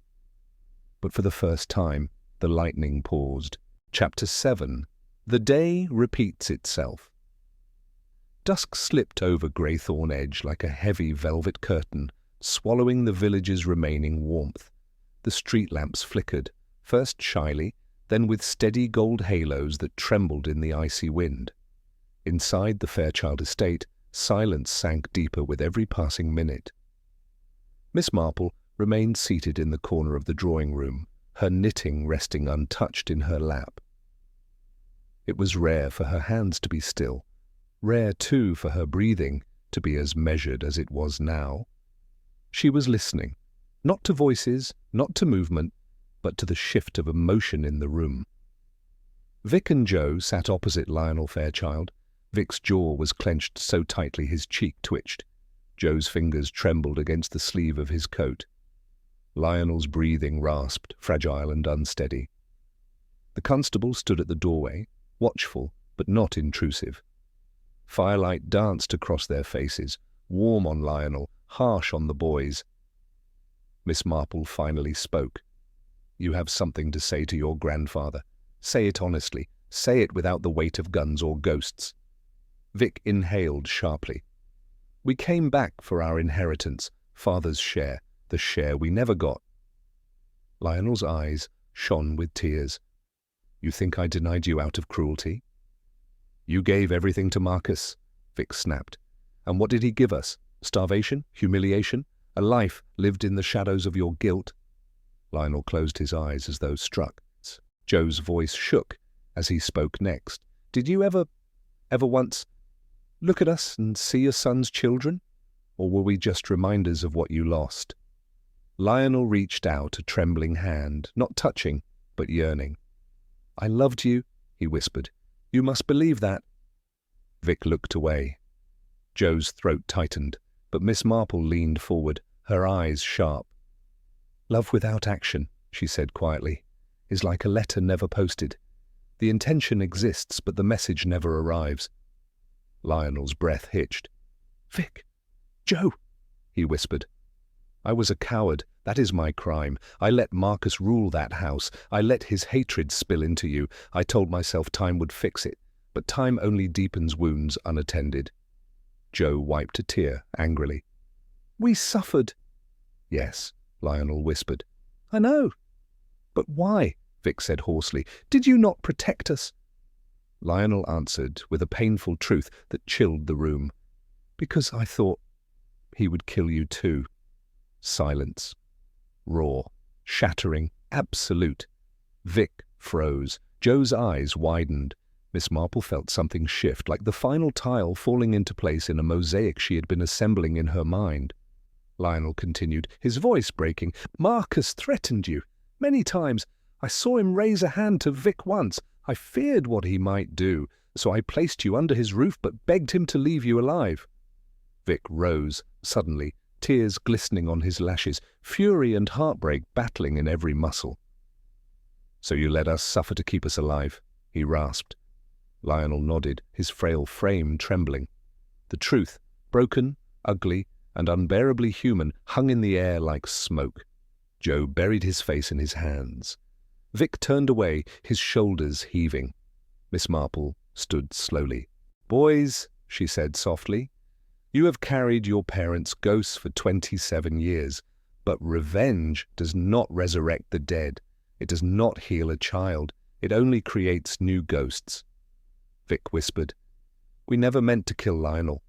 But for the first time, The lightning paused. Chapter 7. The day repeats itself. Dusk slipped over Greythorn Edge like a heavy velvet curtain, swallowing the village's remaining warmth. The street lamps flickered, first shyly, then with steady gold halos that trembled in the icy wind. Inside the Fairchild estate, silence sank deeper with every passing minute. Miss Marple remained seated in the corner of the drawing-room, her knitting resting untouched in her lap. It was rare for her hands to be still, rare, too, for her breathing to be as measured as it was now. She was listening, not to voices, not to movement, but to the shift of emotion in the room. Vic and Joe sat opposite Lionel Fairchild. Vic's jaw was clenched so tightly his cheek twitched. Joe's fingers trembled against the sleeve of his coat. Lionel's breathing rasped, fragile and unsteady. The constable stood at the doorway, watchful but not intrusive. Firelight danced across their faces, warm on Lionel, harsh on the boys. Miss Marple finally spoke. "You have something to say to your grandfather. Say it honestly. Say it without the weight of guns or ghosts." Vic inhaled sharply. "We came back for our inheritance, father's share, the share we never got." Lionel's eyes shone with tears. "You think I denied you out of cruelty?" "You gave everything to Marcus," Vic snapped. "And what did he give us? Starvation? Humiliation? A life lived in the shadows of your guilt?" Lionel closed his eyes as though struck. Joe's voice shook as he spoke next. "Did you ever once look at us and see your son's children? Or were we just reminders of what you lost?" Lionel reached out a trembling hand, not touching, but yearning. "I loved you," he whispered. "You must believe that." Vic looked away. Joe's throat tightened, but Miss Marple leaned forward, her eyes sharp. "Love without action," she said quietly, "is like a letter never posted. The intention exists, but the message never arrives." Lionel's breath hitched. "Vic! Joe!" he whispered. "I was a coward. That is my crime. I let Marcus rule that house. I let his hatred spill into you. I told myself time would fix it, but time only deepens wounds unattended." Joe wiped a tear angrily. "We suffered." "Yes," Lionel whispered. "I know." "But why?" Vic said hoarsely. "Did you not protect us?" Lionel answered with a painful truth that chilled the room. "Because I thought he would kill you too." Silence. Raw, shattering, absolute. Vic froze. Joe's eyes widened. Miss Marple felt something shift, like the final tile falling into place in a mosaic she had been assembling in her mind. Lionel continued, his voice breaking. "Marcus threatened you. Many times. I saw him raise a hand to Vic once. I feared what he might do, so I placed you under his roof but begged him to leave you alive." Vic rose, suddenly, tears glistening on his lashes, fury and heartbreak battling in every muscle. "So you let us suffer to keep us alive," he rasped. Lionel nodded, his frail frame trembling. The truth, broken, ugly, and unbearably human, hung in the air like smoke. Joe buried his face in his hands. Vic turned away, his shoulders heaving. Miss Marple stood slowly. "Boys," she said softly, "you have carried your parents' ghosts for 27 years, but revenge does not resurrect the dead. It does not heal a child. It only creates new ghosts." Vic whispered, "We never meant to kill Lionel."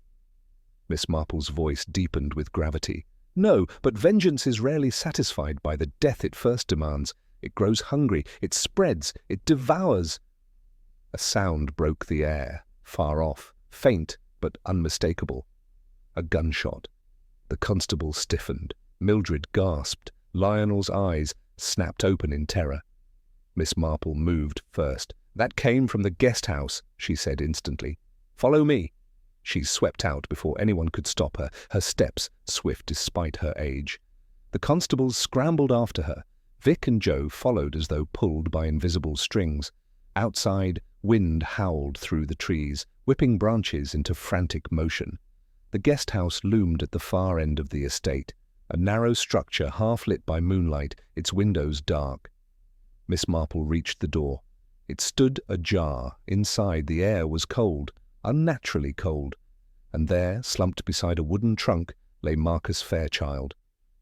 Miss Marple's voice deepened with gravity. "No, but vengeance is rarely satisfied by the death it first demands. It grows hungry, it spreads, it devours." A sound broke the air, far off, faint but unmistakable. A gunshot. The constable stiffened. Mildred gasped. Lionel's eyes snapped open in terror. Miss Marple moved first. "That came from the guest house," she said instantly. "Follow me." She swept out before anyone could stop her, her steps swift despite her age. The constables scrambled after her. Vic and Joe followed as though pulled by invisible strings. Outside, wind howled through the trees, whipping branches into frantic motion. The guest house loomed at the far end of the estate, a narrow structure half lit by moonlight, its windows dark. Miss Marple reached the door. It stood ajar. Inside, the air was cold, unnaturally cold. And there, slumped beside a wooden trunk, lay Marcus Fairchild.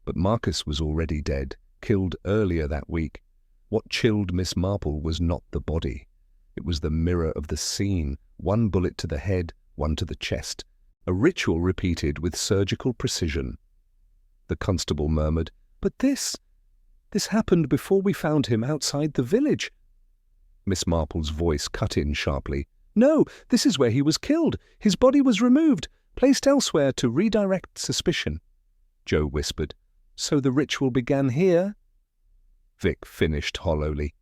But Marcus was already dead, killed earlier that week. What chilled Miss Marple was not the body. It was the mirror of the scene, one bullet to the head, one to the chest. A ritual repeated with surgical precision. The constable murmured, "But this happened before we found him outside the village." Miss Marple's voice cut in sharply. "No, this is where he was killed. His body was removed, placed elsewhere to redirect suspicion." Joe whispered, "So the ritual began here?" Vic finished hollowly,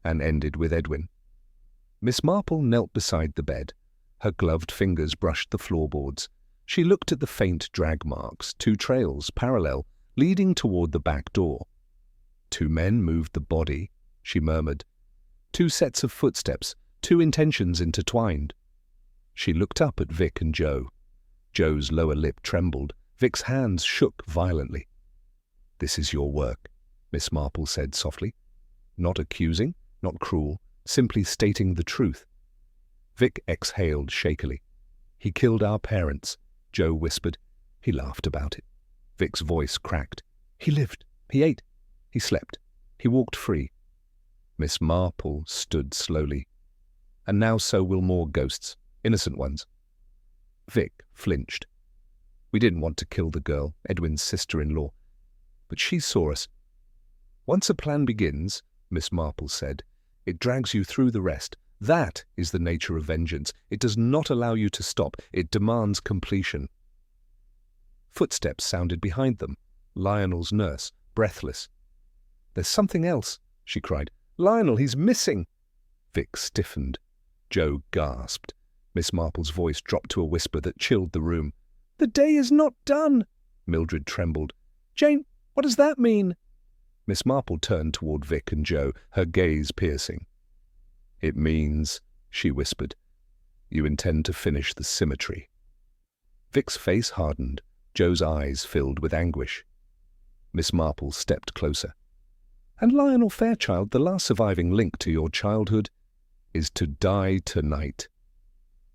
and ended with Edwin. Miss Marple knelt beside the bed. Her gloved fingers brushed the floorboards. She looked at the faint drag marks, 2 trails, parallel, leading toward the back door. 2 men moved the body, she murmured. 2 sets of footsteps, 2 intentions intertwined. She looked up at Vic and Joe. Joe's lower lip trembled. Vic's hands shook violently. "This is your work," Miss Marple said softly. Not accusing, not cruel, simply stating the truth. Vic exhaled shakily. "He killed our parents," Joe whispered. He laughed about it. Vic's voice cracked. "He lived. He ate. He slept. He walked free." Miss Marple stood slowly. "And now so will more ghosts, innocent ones." Vic flinched. "We didn't want to kill the girl, Edwin's sister-in-law. But she saw us." "Once a plan begins," Miss Marple said, "it drags you through the rest. That is the nature of vengeance. It does not allow you to stop. It demands completion." Footsteps sounded behind them. Lionel's nurse, breathless. "There's something else," she cried. "Lionel, he's missing!" Vic stiffened. Joe gasped. Miss Marple's voice dropped to a whisper that chilled the room. "The day is not done!" Mildred trembled. "Jane, what does that mean?" Miss Marple turned toward Vic and Joe, her gaze piercing. "It means," she whispered, "you intend to finish the symmetry." Vic's face hardened. Joe's eyes filled with anguish. Miss Marple stepped closer. "And Lionel Fairchild, the last surviving link to your childhood, is to die tonight."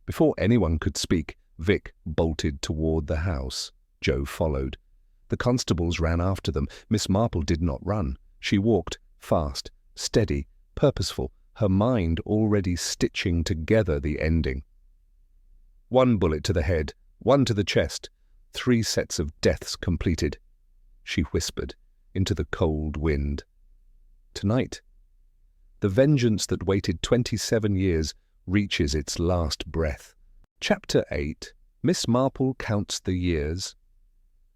Before anyone could speak, Vic bolted toward the house. Joe followed. The constables ran after them. Miss Marple did not run. She walked, fast, steady, purposeful, her mind already stitching together the ending. 1 bullet to the head, 1 to the chest, 3 sets of deaths completed. She whispered into the cold wind. Tonight, the vengeance that waited 27 years reaches its last breath. Chapter 8. Miss Marple counts the years.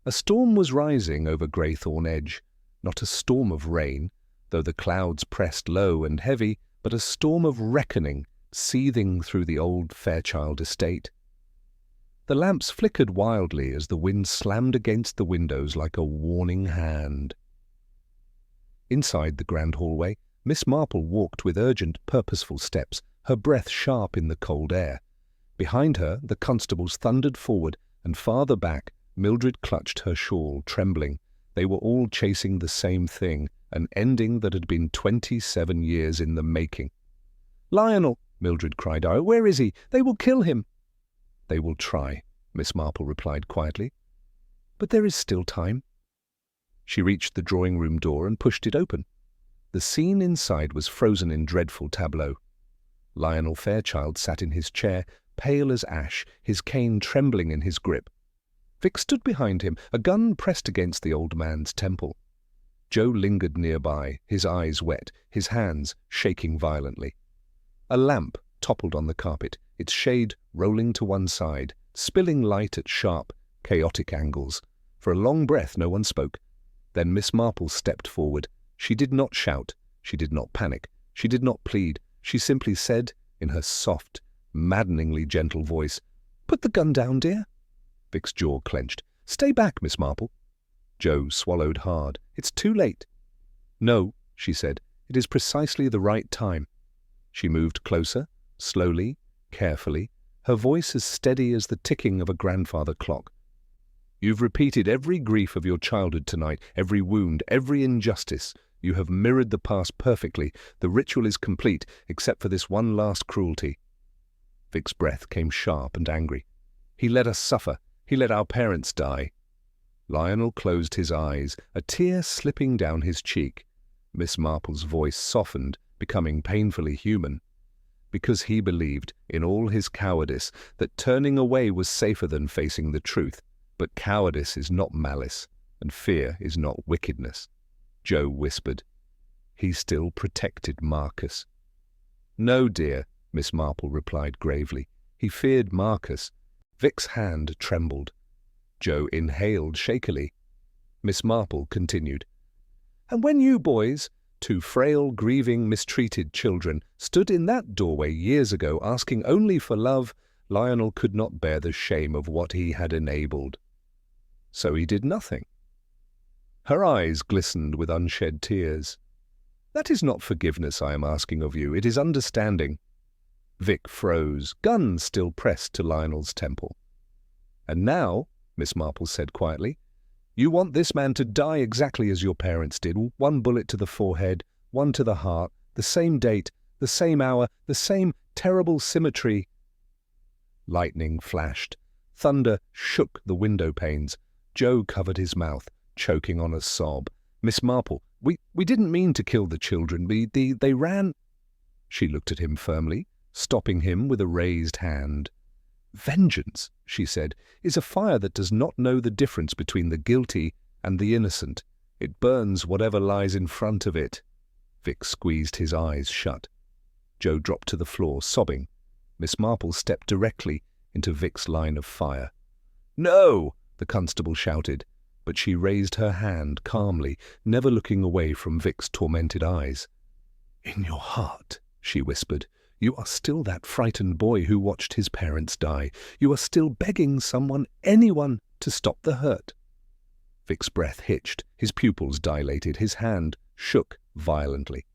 A storm was rising over Greythorn Edge, not a storm of rain, though the clouds pressed low and heavy, but a storm of reckoning seething through the old Fairchild estate. The lamps flickered wildly as the wind slammed against the windows like a warning hand. Inside the grand hallway, Miss Marple walked with urgent, purposeful steps, her breath sharp in the cold air. Behind her, the constables thundered forward, and farther back, Mildred clutched her shawl, trembling. They were all chasing the same thing, an ending that had been 27 years in the making. "Lionel!" Mildred cried out. "Where is he? They will kill him!" "They will try," Miss Marple replied quietly. "But there is still time." She reached the drawing-room door and pushed it open. The scene inside was frozen in dreadful tableau. Lionel Fairchild sat in his chair, pale as ash, his cane trembling in his grip. Vic stood behind him, a gun pressed against the old man's temple. Joe lingered nearby, his eyes wet, his hands shaking violently. A lamp toppled on the carpet, its shade rolling to one side, spilling light at sharp, chaotic angles. For a long breath no one spoke. Then Miss Marple stepped forward. She did not shout, she did not panic, she did not plead. She simply said, in her soft, maddeningly gentle voice, "Put the gun down, dear." Vic's jaw clenched. "Stay back, Miss Marple." Joe swallowed hard. "It's too late." "No," she said, "it is precisely the right time." She moved closer, slowly, carefully, her voice as steady as the ticking of a grandfather clock. "You've repeated every grief of your childhood tonight, every wound, every injustice. You have mirrored the past perfectly. The ritual is complete, except for this one last cruelty." Vic's breath came sharp and angry. "He let us suffer. He let our parents die." Lionel closed his eyes, a tear slipping down his cheek. Miss Marple's voice softened, becoming painfully human. Because he believed, in all his cowardice, that turning away was safer than facing the truth. But cowardice is not malice, and fear is not wickedness. Joe whispered. He still protected Marcus. "No, dear," Miss Marple replied gravely. "He feared Marcus." Vic's hand trembled. Joe inhaled shakily. Miss Marple continued. "And when you boys, two frail, grieving, mistreated children, stood in that doorway years ago asking only for love, Lionel could not bear the shame of what he had enabled. So he did nothing." Her eyes glistened with unshed tears. "That is not forgiveness I am asking of you, it is understanding." Vic froze, gun still pressed to Lionel's temple. "And now," Miss Marple said quietly, "you want this man to die exactly as your parents did, one bullet to the forehead, one to the heart, the same date, the same hour, the same terrible symmetry." Lightning flashed. Thunder shook the window panes. Joe covered his mouth, choking on a sob. "Miss Marple, we didn't mean to kill the children. They ran—" She looked at him firmly, stopping him with a raised hand. "Vengeance," she said, "is a fire that does not know the difference between the guilty and the innocent. It burns whatever lies in front of it." Vic squeezed his eyes shut. Joe dropped to the floor, sobbing. Miss Marple stepped directly into Vic's line of fire. "No!" the constable shouted, but she raised her hand calmly, never looking away from Vic's tormented eyes. "In your heart," she whispered, "you are still that frightened boy who watched his parents die. You are still begging someone, anyone, to stop the hurt." Vic's breath hitched, his pupils dilated, his hand shook violently.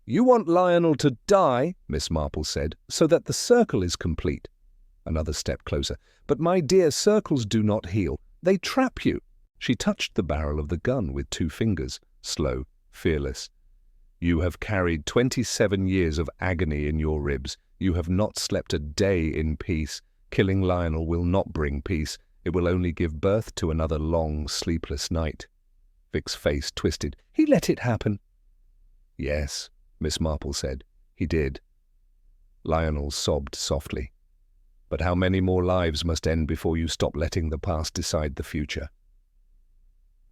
"You want Lionel to die," Miss Marple said, "so that the circle is complete." Another step closer. "But my dear, circles do not heal. They trap you." She touched the barrel of the gun with 2 fingers, slow, fearless. "You have carried 27 years of agony in your ribs. You have not slept a day in peace. Killing Lionel will not bring peace. It will only give birth to another long, sleepless night." Vic's face twisted. "He let it happen." "Yes," Miss Marple said. "He did." Lionel sobbed softly. "But how many more lives must end before you stop letting the past decide the future?"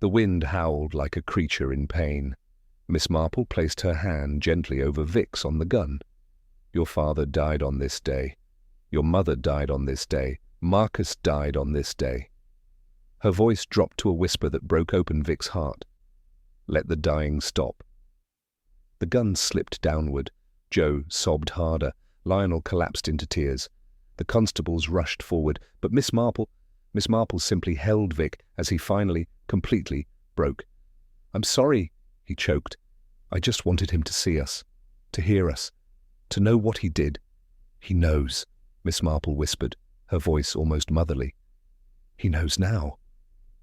The wind howled like a creature in pain. Miss Marple placed her hand gently over Vic's on the gun. "Your father died on this day. Your mother died on this day. Marcus died on this day." Her voice dropped to a whisper that broke open Vic's heart. "Let the dying stop." The gun slipped downward. Joe sobbed harder. Lionel collapsed into tears. The constables rushed forward, but Miss Marple simply held Vic as he finally, completely, broke. "I'm sorry," he choked. "I just wanted him to see us, to hear us, to know what he did." "He knows," Miss Marple whispered, her voice almost motherly. "He knows now,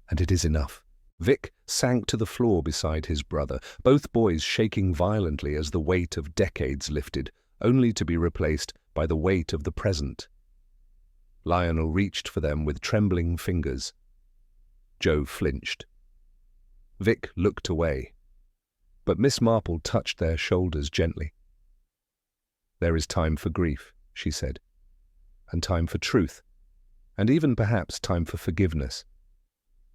and it is enough." Vic sank to the floor beside his brother, both boys shaking violently as the weight of decades lifted, only to be replaced by the weight of the present. Lionel reached for them with trembling fingers. Joe flinched. Vic looked away, but Miss Marple touched their shoulders gently. "There is time for grief," she said, "and time for truth, and even perhaps time for forgiveness,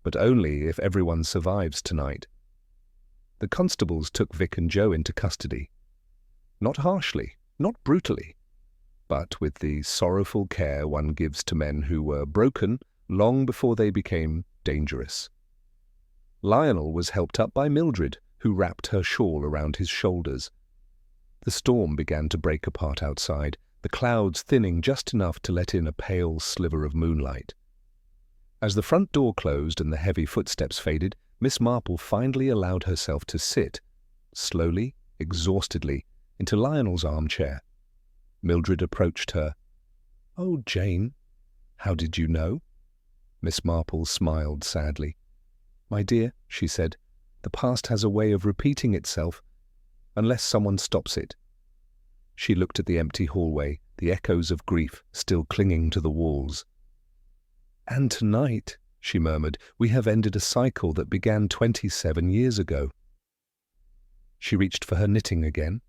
but only if everyone survives tonight." The constables took Vic and Joe into custody. Not harshly, not brutally, but with the sorrowful care one gives to men who were broken long before they became dangerous. Lionel was helped up by Mildred, who wrapped her shawl around his shoulders. The storm began to break apart outside, the clouds thinning just enough to let in a pale sliver of moonlight. As the front door closed and the heavy footsteps faded, Miss Marple finally allowed herself to sit, slowly, exhaustedly, into Lionel's armchair. Mildred approached her. "Oh, Jane, how did you know?" Miss Marple smiled sadly. "My dear," she said, The past has a way of repeating itself, unless someone stops it. She looked at the empty hallway, the echoes of grief still clinging to the walls. "And tonight," she murmured, "we have ended a cycle that began 27 years ago." She reached for her knitting again.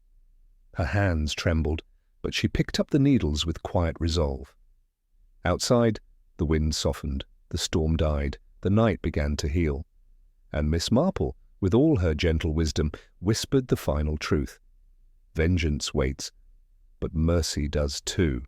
Her hands trembled, but she picked up the needles with quiet resolve. Outside, the wind softened, the storm died, the night began to heal. And Miss Marple, with all her gentle wisdom, whispered the final truth. Vengeance waits, but mercy does too.